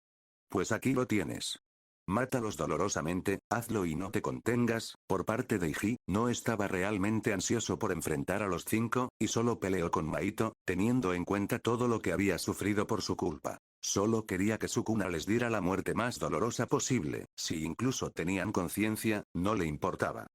Pues aquí lo tienes. Mátalos dolorosamente, hazlo y no te contengas. Por parte de Iji, no estaba realmente ansioso por enfrentar a los 5, y solo peleó con Maito, teniendo en cuenta todo lo que había sufrido por su culpa. Solo quería que Sukuna les diera la muerte más dolorosa posible, si incluso tenían conciencia, no le importaba.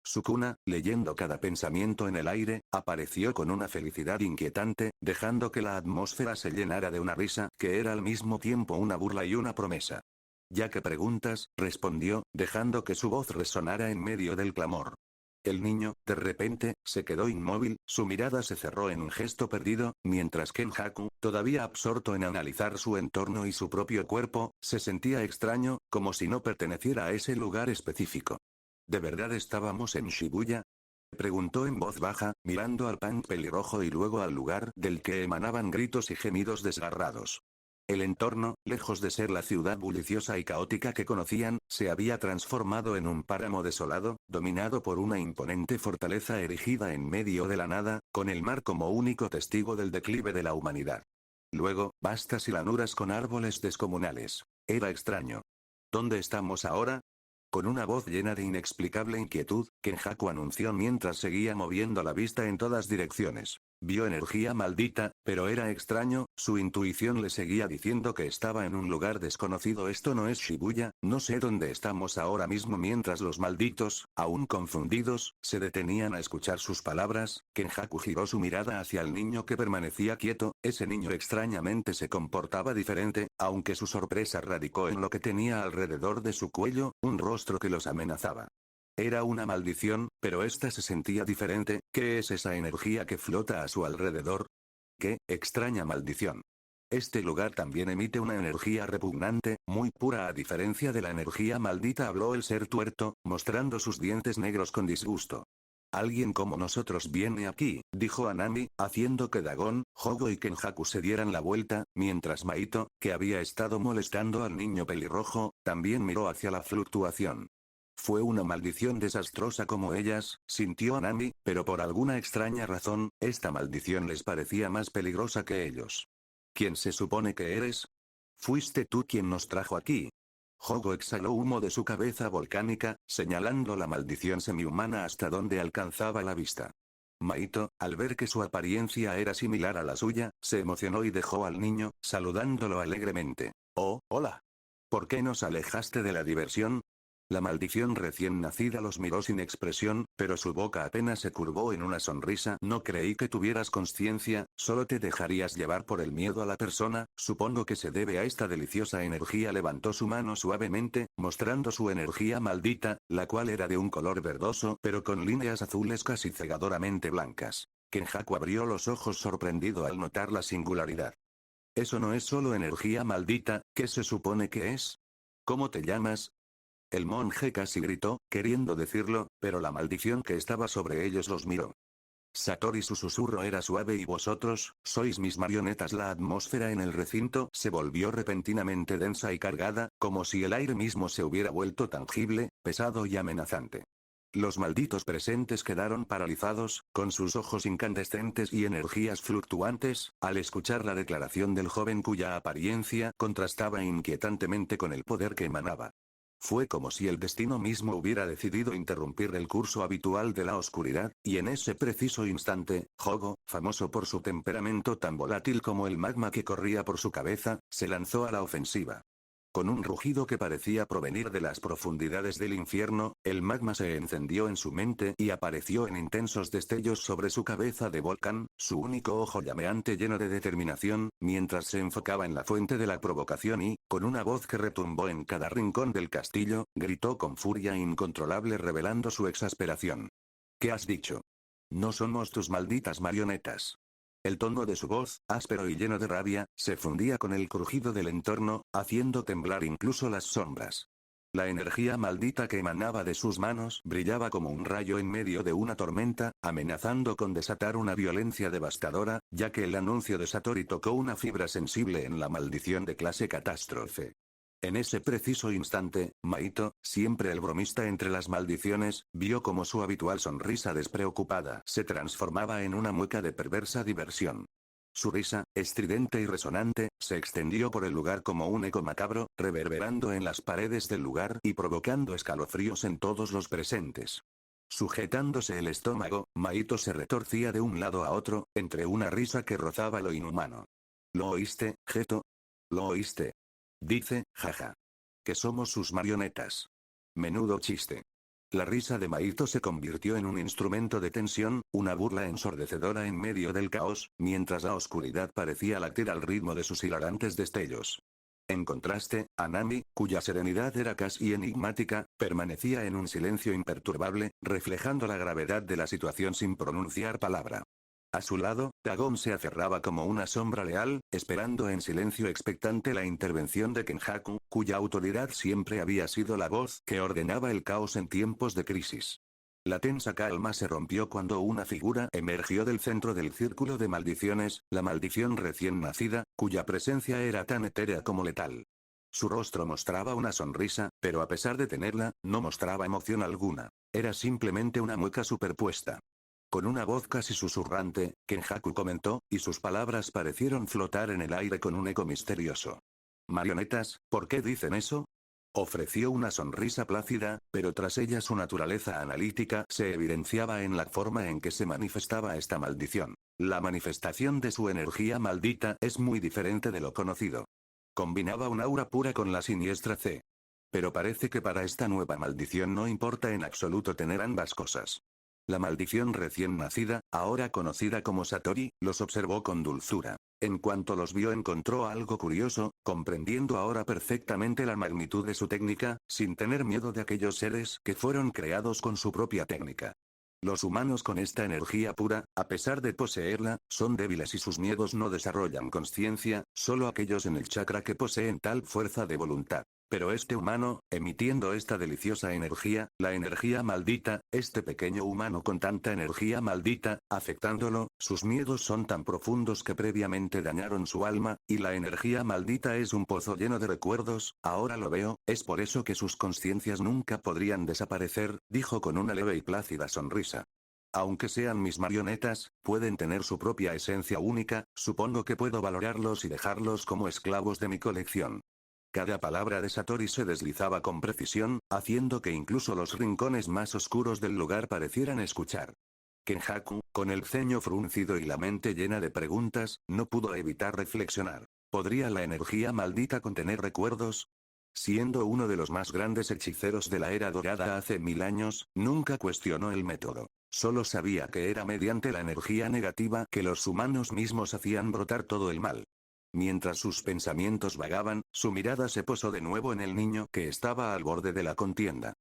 Sukuna, leyendo cada pensamiento en el aire, apareció con una felicidad inquietante, dejando que la atmósfera se llenara de una risa, que era al mismo tiempo una burla y una promesa. Ya que preguntas, respondió, dejando que su voz resonara en medio del clamor. El niño, de repente, se quedó inmóvil, su mirada se cerró en un gesto perdido, mientras Kenjaku, todavía absorto en analizar su entorno y su propio cuerpo, se sentía extraño, como si no perteneciera a ese lugar específico. ¿De verdad estábamos en Shibuya? Preguntó en voz baja, mirando al punk pelirrojo y luego al lugar del que emanaban gritos y gemidos desgarrados. El entorno, lejos de ser la ciudad bulliciosa y caótica que conocían, se había transformado en un páramo desolado, dominado por una imponente fortaleza erigida en medio de la nada, con el mar como único testigo del declive de la humanidad. Luego, vastas y llanuras con árboles descomunales. Era extraño. ¿Dónde estamos ahora? Con una voz llena de inexplicable inquietud, Kenjaku anunció mientras seguía moviendo la vista en todas direcciones. Vio energía maldita, pero era extraño, su intuición le seguía diciendo que estaba en un lugar desconocido. Esto no es Shibuya, no sé dónde estamos ahora mismo. Mientras los malditos, aún confundidos, se detenían a escuchar sus palabras, Kenjaku giró su mirada hacia el niño que permanecía quieto. Ese niño extrañamente se comportaba diferente, aunque su sorpresa radicó en lo que tenía alrededor de su cuello, un rostro que los amenazaba. Era una maldición, pero esta se sentía diferente. ¿Qué es esa energía que flota a su alrededor? ¡Qué extraña maldición! Este lugar también emite una energía repugnante, muy pura a diferencia de la energía maldita, habló el ser tuerto, mostrando sus dientes negros con disgusto. Alguien como nosotros viene aquí, dijo Anami, haciendo que Dagon, Hogo y Kenjaku se dieran la vuelta, mientras Maito, que había estado molestando al niño pelirrojo, también miró hacia la fluctuación. Fue una maldición desastrosa como ellas, sintió Anami, pero por alguna extraña razón, esta maldición les parecía más peligrosa que ellos. ¿Quién se supone que eres? Fuiste tú quien nos trajo aquí. Hogo exhaló humo de su cabeza volcánica, señalando la maldición semihumana hasta donde alcanzaba la vista. Maito, al ver que su apariencia era similar a la suya, se emocionó y dejó al niño, saludándolo alegremente. Oh, hola. ¿Por qué nos alejaste de la diversión? La maldición recién nacida los miró sin expresión, pero su boca apenas se curvó en una sonrisa. No creí que tuvieras conciencia, solo te dejarías llevar por el miedo a la persona, supongo que se debe a esta deliciosa energía. Levantó su mano suavemente, mostrando su energía maldita, la cual era de un color verdoso, pero con líneas azules casi cegadoramente blancas. Kenjaku abrió los ojos sorprendido al notar la singularidad. Eso no es solo energía maldita, ¿qué se supone que es? ¿Cómo te llamas? El monje casi gritó, queriendo decirlo, pero la maldición que estaba sobre ellos los miró. Satori, su susurro era suave. Y vosotros, sois mis marionetas. La atmósfera en el recinto se volvió repentinamente densa y cargada, como si el aire mismo se hubiera vuelto tangible, pesado y amenazante. Los malditos presentes quedaron paralizados, con sus ojos incandescentes y energías fluctuantes, al escuchar la declaración del joven cuya apariencia contrastaba inquietantemente con el poder que emanaba. Fue como si el destino mismo hubiera decidido interrumpir el curso habitual de la oscuridad, y en ese preciso instante, Hogo, famoso por su temperamento tan volátil como el magma que corría por su cabeza, se lanzó a la ofensiva. Con un rugido que parecía provenir de las profundidades del infierno, el magma se encendió en su mente y apareció en intensos destellos sobre su cabeza de volcán, su único ojo llameante lleno de determinación, mientras se enfocaba en la fuente de la provocación y, con una voz que retumbó en cada rincón del castillo, gritó con furia incontrolable revelando su exasperación. ¿Qué has dicho? No somos tus malditas marionetas. El tono de su voz, áspero y lleno de rabia, se fundía con el crujido del entorno, haciendo temblar incluso las sombras. La energía maldita que emanaba de sus manos brillaba como un rayo en medio de una tormenta, amenazando con desatar una violencia devastadora, ya que el anuncio de Satori tocó una fibra sensible en la maldición de clase catástrofe. En ese preciso instante, Maito, siempre el bromista entre las maldiciones, vio como su habitual sonrisa despreocupada se transformaba en una mueca de perversa diversión. Su risa, estridente y resonante, se extendió por el lugar como un eco macabro, reverberando en las paredes del lugar y provocando escalofríos en todos los presentes. Sujetándose el estómago, Maito se retorcía de un lado a otro, entre una risa que rozaba lo inhumano. ¿Lo oíste, Geto? ¿Lo oíste? Dice, jaja. Que somos sus marionetas. Menudo chiste. La risa de Maito se convirtió en un instrumento de tensión, una burla ensordecedora en medio del caos, mientras la oscuridad parecía latir al ritmo de sus hilarantes destellos. En contraste, Anami, cuya serenidad era casi enigmática, permanecía en un silencio imperturbable, reflejando la gravedad de la situación sin pronunciar palabra. A su lado, Dagon se aferraba como una sombra leal, esperando en silencio expectante la intervención de Kenjaku, cuya autoridad siempre había sido la voz que ordenaba el caos en tiempos de crisis. La tensa calma se rompió cuando una figura emergió del centro del círculo de maldiciones, la maldición recién nacida, cuya presencia era tan etérea como letal. Su rostro mostraba una sonrisa, pero a pesar de tenerla, no mostraba emoción alguna. Era simplemente una mueca superpuesta. Con una voz casi susurrante, Kenjaku comentó, y sus palabras parecieron flotar en el aire con un eco misterioso. «Marionetas, ¿por qué dicen eso?» Ofreció una sonrisa plácida, pero tras ella su naturaleza analítica se evidenciaba en la forma en que se manifestaba esta maldición. La manifestación de su energía maldita es muy diferente de lo conocido. Combinaba un aura pura con la siniestra C. Pero parece que para esta nueva maldición no importa en absoluto tener ambas cosas. La maldición recién nacida, ahora conocida como Satori, los observó con dulzura. En cuanto los vio encontró algo curioso, comprendiendo ahora perfectamente la magnitud de su técnica, sin tener miedo de aquellos seres que fueron creados con su propia técnica. Los humanos con esta energía pura, a pesar de poseerla, son débiles y sus miedos no desarrollan conciencia, solo aquellos en el chakra que poseen tal fuerza de voluntad. Pero este humano, emitiendo esta deliciosa energía, la energía maldita, este pequeño humano con tanta energía maldita, afectándolo, sus miedos son tan profundos que previamente dañaron su alma, y la energía maldita es un pozo lleno de recuerdos, ahora lo veo, es por eso que sus conciencias nunca podrían desaparecer, dijo con una leve y plácida sonrisa. Aunque sean mis marionetas, pueden tener su propia esencia única, supongo que puedo valorarlos y dejarlos como esclavos de mi colección. Cada palabra de Satori se deslizaba con precisión, haciendo que incluso los rincones más oscuros del lugar parecieran escuchar. Kenjaku, con el ceño fruncido y la mente llena de preguntas, no pudo evitar reflexionar. ¿Podría la energía maldita contener recuerdos? Siendo uno de los más grandes hechiceros de la Era Dorada hace 1000 años, nunca cuestionó el método. Solo sabía que era mediante la energía negativa que los humanos mismos hacían brotar todo el mal. Mientras sus pensamientos vagaban, su mirada se posó de nuevo en el niño que estaba al borde de la contienda.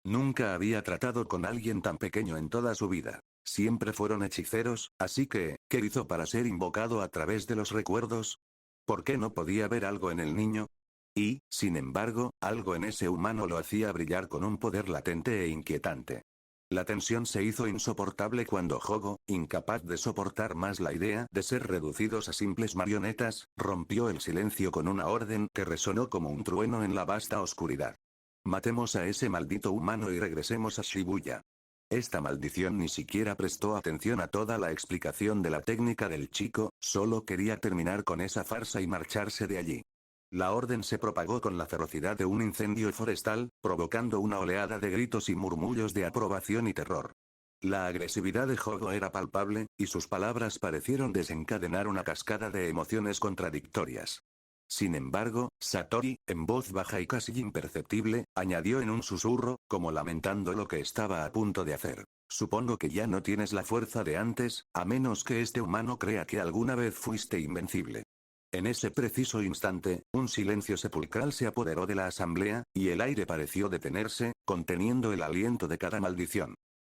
Nunca había tratado con alguien tan pequeño en toda su vida. Siempre fueron hechiceros, así que, ¿qué hizo para ser invocado a través de los recuerdos? ¿Por qué no podía ver algo en el niño? Y, sin embargo, algo en ese humano lo hacía brillar con un poder latente e inquietante. La tensión se hizo insoportable cuando Hogo, incapaz de soportar más la idea de ser reducidos a simples marionetas, rompió el silencio con una orden que resonó como un trueno en la vasta oscuridad. Matemos a ese maldito humano y regresemos a Shibuya. Esta maldición ni siquiera prestó atención a toda la explicación de la técnica del chico, solo quería terminar con esa farsa y marcharse de allí. La orden se propagó con la ferocidad de un incendio forestal, provocando una oleada de gritos y murmullos de aprobación y terror. La agresividad de Hogo era palpable, y sus palabras parecieron desencadenar una cascada de emociones contradictorias. Sin embargo, Satori, en voz baja y casi imperceptible, añadió en un susurro, como lamentando lo que estaba a punto de hacer. Supongo que ya no tienes la fuerza de antes, a menos que este humano crea que alguna vez fuiste invencible. En ese preciso instante, un silencio sepulcral se apoderó de la asamblea, y el aire pareció detenerse, conteniendo el aliento de cada maldición.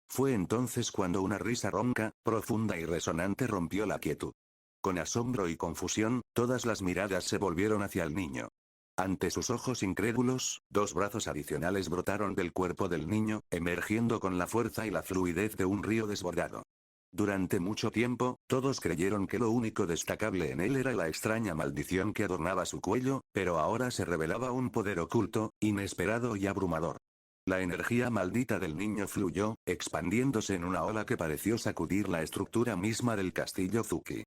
Fue entonces cuando una risa ronca, profunda y resonante rompió la quietud. Con asombro y confusión, todas las miradas se volvieron hacia el niño. Ante sus ojos incrédulos, 2 brazos adicionales brotaron del cuerpo del niño, emergiendo con la fuerza y la fluidez de un río desbordado. Durante mucho tiempo, todos creyeron que lo único destacable en él era la extraña maldición que adornaba su cuello, pero ahora se revelaba un poder oculto, inesperado y abrumador. La energía maldita del niño fluyó, expandiéndose en una ola que pareció sacudir la estructura misma del castillo Zuki.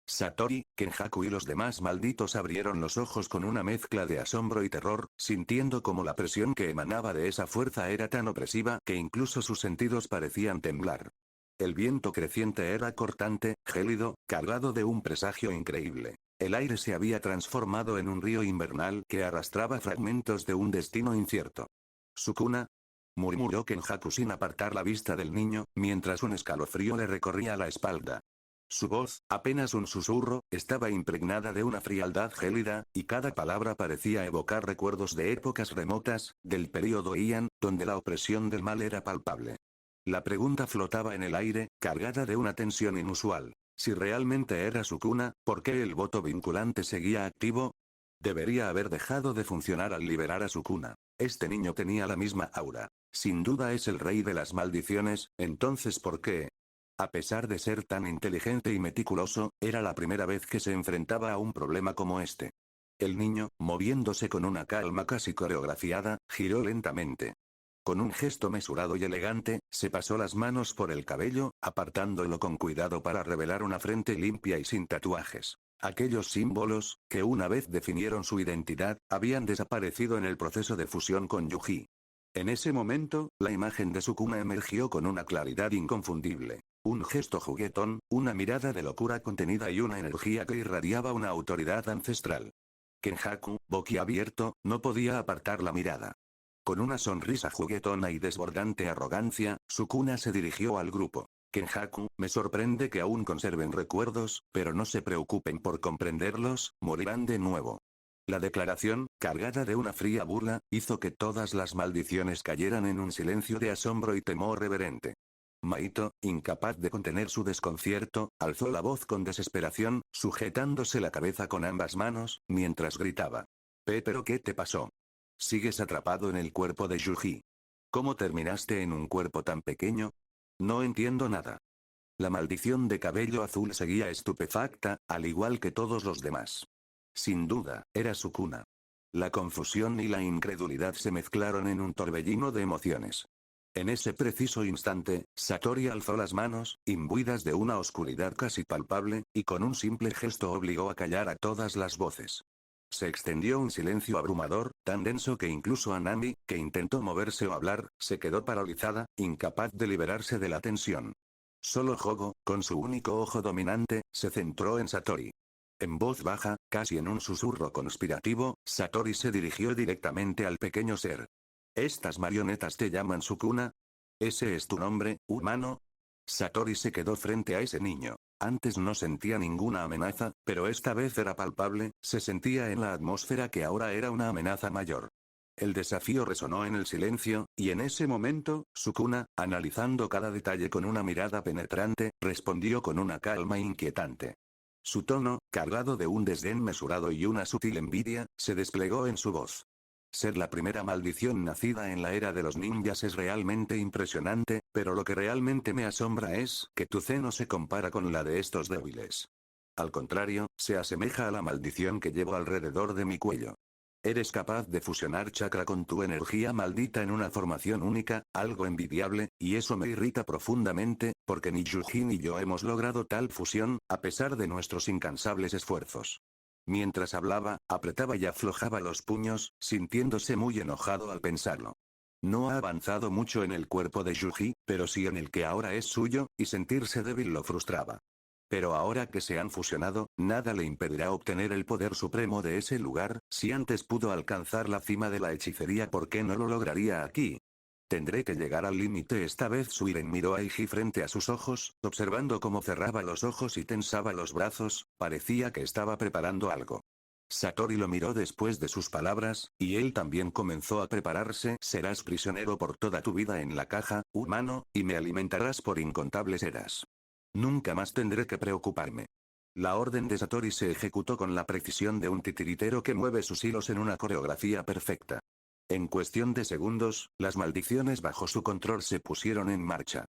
Satori, Kenjaku y los demás malditos abrieron los ojos con una mezcla de asombro y terror, sintiendo como la presión que emanaba de esa fuerza era tan opresiva que incluso sus sentidos parecían temblar. El viento creciente era cortante, gélido, cargado de un presagio increíble. El aire se había transformado en un río invernal que arrastraba fragmentos de un destino incierto. «Sukuna», murmuró Kenjaku sin apartar la vista del niño, mientras un escalofrío le recorría la espalda. Su voz, apenas un susurro, estaba impregnada de una frialdad gélida, y cada palabra parecía evocar recuerdos de épocas remotas, del período Heian, donde la opresión del mal era palpable. La pregunta flotaba en el aire, cargada de una tensión inusual. Si realmente era Sukuna, ¿por qué el voto vinculante seguía activo? Debería haber dejado de funcionar al liberar a Sukuna. Este niño tenía la misma aura. Sin duda es el rey de las maldiciones, entonces ¿por qué? A pesar de ser tan inteligente y meticuloso, era la primera vez que se enfrentaba a un problema como este. El niño, moviéndose con una calma casi coreografiada, giró lentamente. Con un gesto mesurado y elegante, se pasó las manos por el cabello, apartándolo con cuidado para revelar una frente limpia y sin tatuajes. Aquellos símbolos, que una vez definieron su identidad, habían desaparecido en el proceso de fusión con Yuji. En ese momento, la imagen de Sukuna emergió con una claridad inconfundible. Un gesto juguetón, una mirada de locura contenida y una energía que irradiaba una autoridad ancestral. Kenjaku, boquiabierto, no podía apartar la mirada. Con una sonrisa juguetona y desbordante arrogancia, Sukuna se dirigió al grupo. Kenjaku, me sorprende que aún conserven recuerdos, pero no se preocupen por comprenderlos, morirán de nuevo. La declaración, cargada de una fría burla, hizo que todas las maldiciones cayeran en un silencio de asombro y temor reverente. Maito, incapaz de contener su desconcierto, alzó la voz con desesperación, sujetándose la cabeza con ambas manos, mientras gritaba. ¿Pero qué te pasó? Sigues atrapado en el cuerpo de Yuji. ¿Cómo terminaste en un cuerpo tan pequeño? No entiendo nada. La maldición de cabello azul seguía estupefacta, al igual que todos los demás. Sin duda, era Sukuna. La confusión y la incredulidad se mezclaron en un torbellino de emociones. En ese preciso instante, Satori alzó las manos, imbuidas de una oscuridad casi palpable, y con un simple gesto obligó a callar a todas las voces. Se extendió un silencio abrumador, tan denso que incluso Anami, que intentó moverse o hablar, se quedó paralizada, incapaz de liberarse de la tensión. Solo Hogo, con su único ojo dominante, se centró en Satori. En voz baja, casi en un susurro conspirativo, Satori se dirigió directamente al pequeño ser. ¿Estas marionetas te llaman Sukuna? ¿Ese es tu nombre, humano? Satori se quedó frente a ese niño. Antes no sentía ninguna amenaza, pero esta vez era palpable, se sentía en la atmósfera que ahora era una amenaza mayor. El desafío resonó en el silencio, y en ese momento, Sukuna, analizando cada detalle con una mirada penetrante, respondió con una calma inquietante. Su tono, cargado de un desdén mesurado y una sutil envidia, se desplegó en su voz. Ser la primera maldición nacida en la era de los ninjas es realmente impresionante, pero lo que realmente me asombra es que tu fe no se compara con la de estos débiles. Al contrario, se asemeja a la maldición que llevo alrededor de mi cuello. Eres capaz de fusionar chakra con tu energía maldita en una formación única, algo envidiable, y eso me irrita profundamente, porque ni Yuji ni yo hemos logrado tal fusión, a pesar de nuestros incansables esfuerzos. Mientras hablaba, apretaba y aflojaba los puños, sintiéndose muy enojado al pensarlo. No ha avanzado mucho en el cuerpo de Yuji, pero sí en el que ahora es suyo, y sentirse débil lo frustraba. Pero ahora que se han fusionado, nada le impedirá obtener el poder supremo de ese lugar. Si antes pudo alcanzar la cima de la hechicería, ¿por qué no lo lograría aquí? Tendré que llegar al límite esta vez. Suiren miró a Eiji frente a sus ojos, observando cómo cerraba los ojos y tensaba los brazos, parecía que estaba preparando algo. Satori lo miró después de sus palabras, y él también comenzó a prepararse. Serás prisionero por toda tu vida en la caja, humano, y me alimentarás por incontables eras. Nunca más tendré que preocuparme. La orden de Satori se ejecutó con la precisión de un titiritero que mueve sus hilos en una coreografía perfecta. En cuestión de segundos, las maldiciones bajo su control se pusieron en marcha.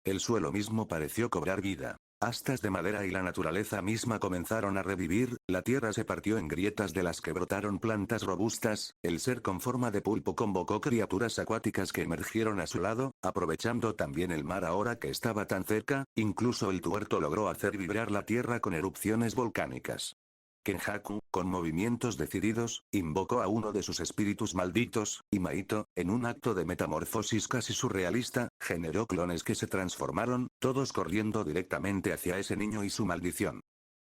El suelo mismo pareció cobrar vida. Astas de madera y la naturaleza misma comenzaron a revivir, la tierra se partió en grietas de las que brotaron plantas robustas, el ser con forma de pulpo convocó criaturas acuáticas que emergieron a su lado, aprovechando también el mar ahora que estaba tan cerca, incluso el tuerto logró hacer vibrar la tierra con erupciones volcánicas. Kenjaku, con movimientos decididos, invocó a uno de sus espíritus malditos, y Maito, en un acto de metamorfosis casi surrealista, generó clones que se transformaron, todos corriendo directamente hacia ese niño y su maldición.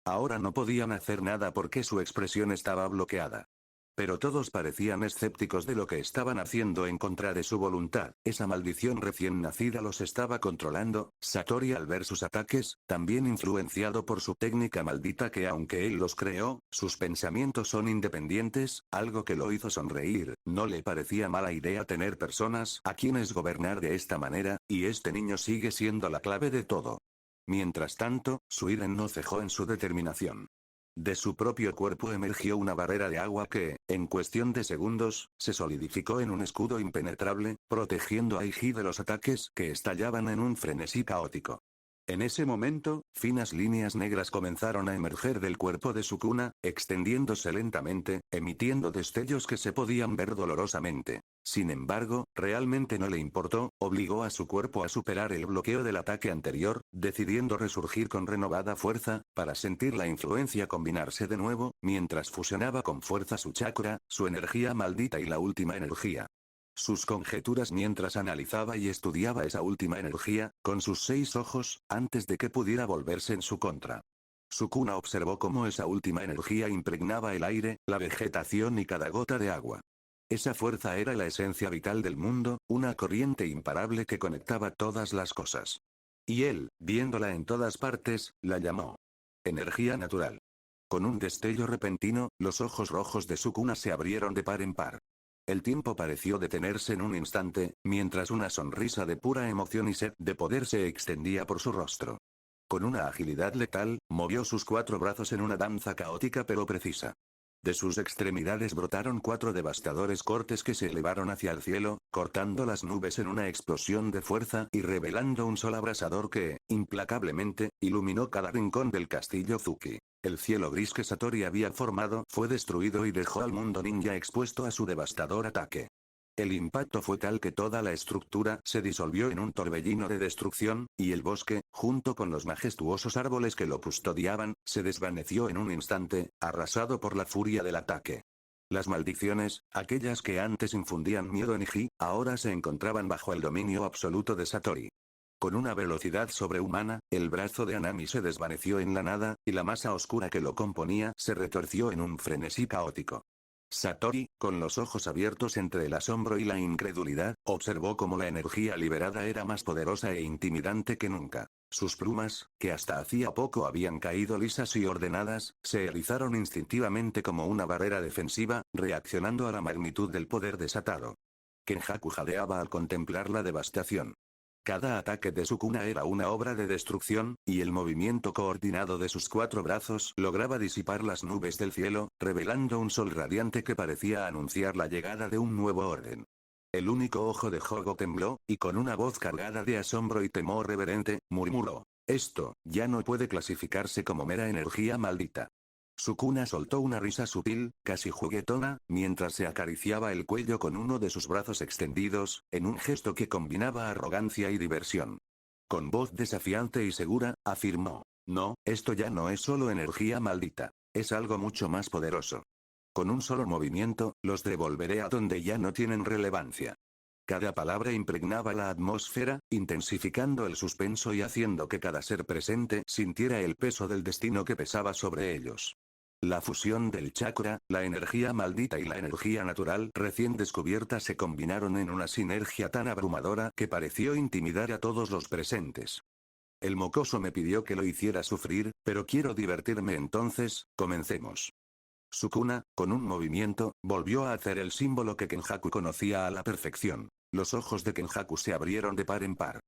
Ahora no podían hacer nada porque su expresión estaba bloqueada. Pero todos parecían escépticos de lo que estaban haciendo en contra de su voluntad. Esa maldición recién nacida los estaba controlando. Satori al ver sus ataques, también influenciado por su técnica maldita que aunque él los creó, sus pensamientos son independientes, algo que lo hizo sonreír. No le parecía mala idea tener personas a quienes gobernar de esta manera, y este niño sigue siendo la clave de todo. Mientras tanto, Suiren no cejó en su determinación. De su propio cuerpo emergió una barrera de agua que, en cuestión de segundos, se solidificó en un escudo impenetrable, protegiendo a Iji de los ataques que estallaban en un frenesí caótico. En ese momento, finas líneas negras comenzaron a emerger del cuerpo de Sukuna, extendiéndose lentamente, emitiendo destellos que se podían ver dolorosamente. Sin embargo, realmente no le importó, obligó a su cuerpo a superar el bloqueo del ataque anterior, decidiendo resurgir con renovada fuerza, para sentir la influencia combinarse de nuevo, mientras fusionaba con fuerza su chakra, su energía maldita y la última energía. Sus conjeturas mientras analizaba y estudiaba esa última energía, con sus 6 ojos, antes de que pudiera volverse en su contra. Sukuna observó cómo esa última energía impregnaba el aire, la vegetación y cada gota de agua. Esa fuerza era la esencia vital del mundo, una corriente imparable que conectaba todas las cosas. Y él, viéndola en todas partes, la llamó energía natural. Con un destello repentino, los ojos rojos de Sukuna se abrieron de par en par. El tiempo pareció detenerse en un instante, mientras una sonrisa de pura emoción y sed de poder se extendía por su rostro. Con una agilidad letal, movió sus 4 brazos en una danza caótica pero precisa. De sus extremidades brotaron 4 devastadores cortes que se elevaron hacia el cielo, cortando las nubes en una explosión de fuerza y revelando un sol abrasador que, implacablemente, iluminó cada rincón del castillo Zuki. El cielo gris que Satori había formado fue destruido y dejó al mundo ninja expuesto a su devastador ataque. El impacto fue tal que toda la estructura se disolvió en un torbellino de destrucción, y el bosque, junto con los majestuosos árboles que lo custodiaban, se desvaneció en un instante, arrasado por la furia del ataque. Las maldiciones, aquellas que antes infundían miedo en Iji, ahora se encontraban bajo el dominio absoluto de Satori. Con una velocidad sobrehumana, el brazo de Anami se desvaneció en la nada, y la masa oscura que lo componía se retorció en un frenesí caótico. Satori, con los ojos abiertos entre el asombro y la incredulidad, observó cómo la energía liberada era más poderosa e intimidante que nunca. Sus plumas, que hasta hacía poco habían caído lisas y ordenadas, se erizaron instintivamente como una barrera defensiva, reaccionando a la magnitud del poder desatado. Kenjaku jadeaba al contemplar la devastación. Cada ataque de Sukuna era una obra de destrucción, y el movimiento coordinado de sus 4 brazos lograba disipar las nubes del cielo, revelando un sol radiante que parecía anunciar la llegada de un nuevo orden. El único ojo de Hogo tembló, y con una voz cargada de asombro y temor reverente, murmuró: «Esto, ya no puede clasificarse como mera energía maldita». Sukuna soltó una risa sutil, casi juguetona, mientras se acariciaba el cuello con uno de sus brazos extendidos, en un gesto que combinaba arrogancia y diversión. Con voz desafiante y segura, afirmó: «No, esto ya no es solo energía maldita. Es algo mucho más poderoso. Con un solo movimiento, los devolveré a donde ya no tienen relevancia». Cada palabra impregnaba la atmósfera, intensificando el suspenso y haciendo que cada ser presente sintiera el peso del destino que pesaba sobre ellos. La fusión del chakra, la energía maldita y la energía natural recién descubierta se combinaron en una sinergia tan abrumadora que pareció intimidar a todos los presentes. El mocoso me pidió que lo hiciera sufrir, pero quiero divertirme entonces, comencemos. Sukuna, con un movimiento, volvió a hacer el símbolo que Kenjaku conocía a la perfección. Los ojos de Kenjaku se abrieron de par en par.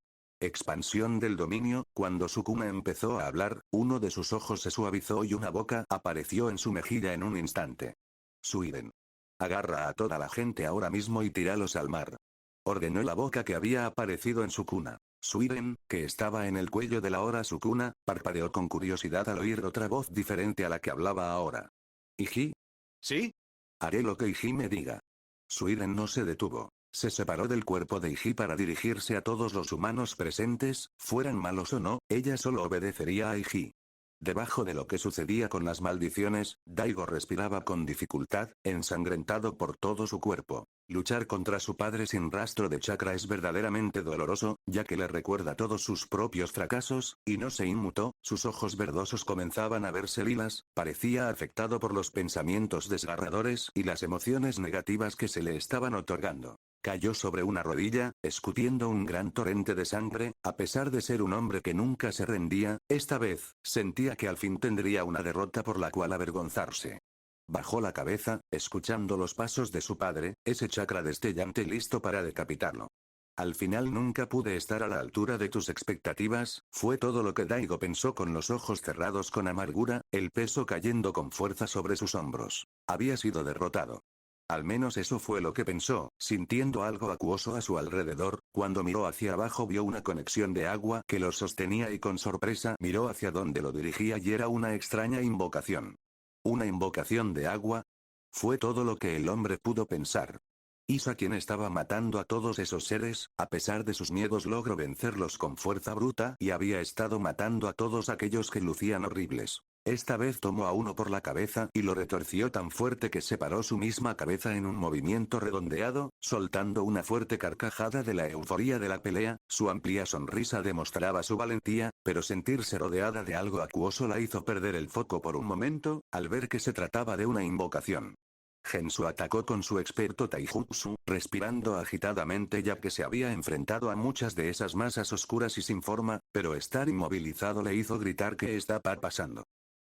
Expansión del dominio. Cuando Sukuna empezó a hablar, uno de sus ojos se suavizó y una boca apareció en su mejilla en un instante. Suiden. Agarra a toda la gente ahora mismo y tíralos al mar. Ordenó la boca que había aparecido en Sukuna. Suiden, que estaba en el cuello de la hora Sukuna, parpadeó con curiosidad al oír otra voz diferente a la que hablaba ahora. ¿Iji? ¿Sí? Haré lo que Iji me diga. Suiden no se detuvo. Se separó del cuerpo de Iji para dirigirse a todos los humanos presentes, fueran malos o no, ella solo obedecería a Iji. Debajo de lo que sucedía con las maldiciones, Daigo respiraba con dificultad, ensangrentado por todo su cuerpo. Luchar contra su padre sin rastro de chakra es verdaderamente doloroso, ya que le recuerda todos sus propios fracasos, y no se inmutó, sus ojos verdosos comenzaban a verse lilas, parecía afectado por los pensamientos desgarradores y las emociones negativas que se le estaban otorgando. Cayó sobre una rodilla, escupiendo un gran torrente de sangre, a pesar de ser un hombre que nunca se rendía, esta vez, sentía que al fin tendría una derrota por la cual avergonzarse. Bajó la cabeza, escuchando los pasos de su padre, ese chakra destellante listo para decapitarlo. Al final nunca pude estar a la altura de tus expectativas, fue todo lo que Daigo pensó con los ojos cerrados con amargura, el peso cayendo con fuerza sobre sus hombros. Había sido derrotado. Al menos eso fue lo que pensó, sintiendo algo acuoso a su alrededor, cuando miró hacia abajo vio una conexión de agua que lo sostenía y con sorpresa miró hacia donde lo dirigía y era una extraña invocación. ¿Una invocación de agua? Fue todo lo que el hombre pudo pensar. Isa, quien estaba matando a todos esos seres, a pesar de sus miedos logró vencerlos con fuerza bruta y había estado matando a todos aquellos que lucían horribles. Esta vez tomó a uno por la cabeza y lo retorció tan fuerte que separó su misma cabeza en un movimiento redondeado, soltando una fuerte carcajada de la euforia de la pelea, su amplia sonrisa demostraba su valentía, pero sentirse rodeada de algo acuoso la hizo perder el foco por un momento, al ver que se trataba de una invocación. Gensu atacó con su experto taijutsu, respirando agitadamente ya que se había enfrentado a muchas de esas masas oscuras y sin forma, pero estar inmovilizado le hizo gritar ¿qué está pasando?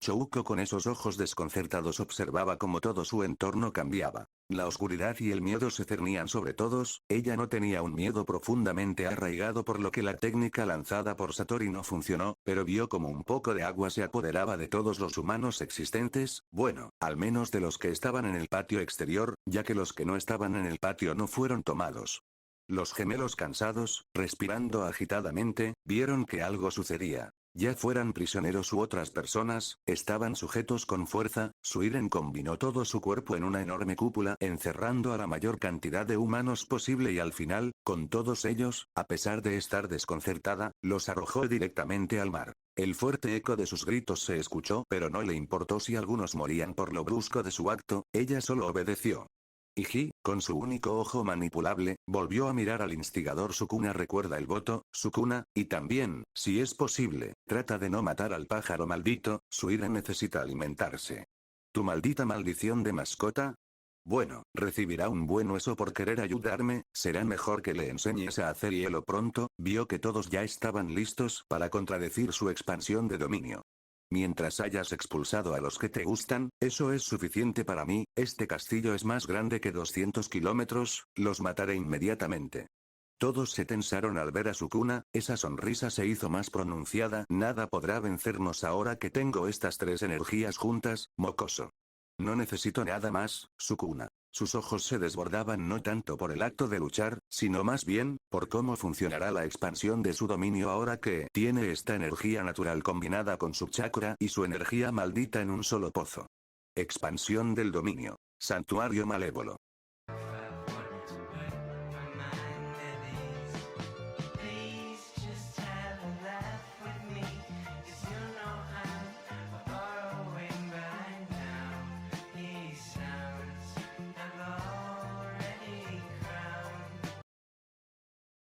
Chouko con esos ojos desconcertados observaba cómo todo su entorno cambiaba. La oscuridad y el miedo se cernían sobre todos, ella no tenía un miedo profundamente arraigado por lo que la técnica lanzada por Satori no funcionó, pero vio como un poco de agua se apoderaba de todos los humanos existentes, bueno, al menos de los que estaban en el patio exterior, ya que los que no estaban en el patio no fueron tomados. Los gemelos cansados, respirando agitadamente, vieron que algo sucedía. Ya fueran prisioneros u otras personas, estaban sujetos con fuerza, Suiren combinó todo su cuerpo en una enorme cúpula encerrando a la mayor cantidad de humanos posible y al final, con todos ellos, a pesar de estar desconcertada, los arrojó directamente al mar. El fuerte eco de sus gritos se escuchó pero no le importó si algunos morían por lo brusco de su acto, ella solo obedeció. Iji, con su único ojo manipulable, volvió a mirar al instigador Sukuna recuerda el voto, Sukuna, y también, si es posible, trata de no matar al pájaro maldito, Suiren necesita alimentarse. ¿Tu maldita maldición de mascota? Bueno, recibirá un buen hueso por querer ayudarme, será mejor que le enseñes a hacer hielo pronto, vio que todos ya estaban listos para contradecir su expansión de dominio. Mientras hayas expulsado a los que te gustan, eso es suficiente para mí, este castillo es más grande que 200 kilómetros, los mataré inmediatamente. Todos se tensaron al ver a Sukuna, esa sonrisa se hizo más pronunciada, nada podrá vencernos ahora que tengo estas tres energías juntas, mocoso. No necesito nada más, Sukuna. Sus ojos se desbordaban no tanto por el acto de luchar, sino más bien, por cómo funcionará la expansión de su dominio ahora que tiene esta energía natural combinada con su chakra y su energía maldita en un solo pozo. Expansión del dominio. Santuario malévolo.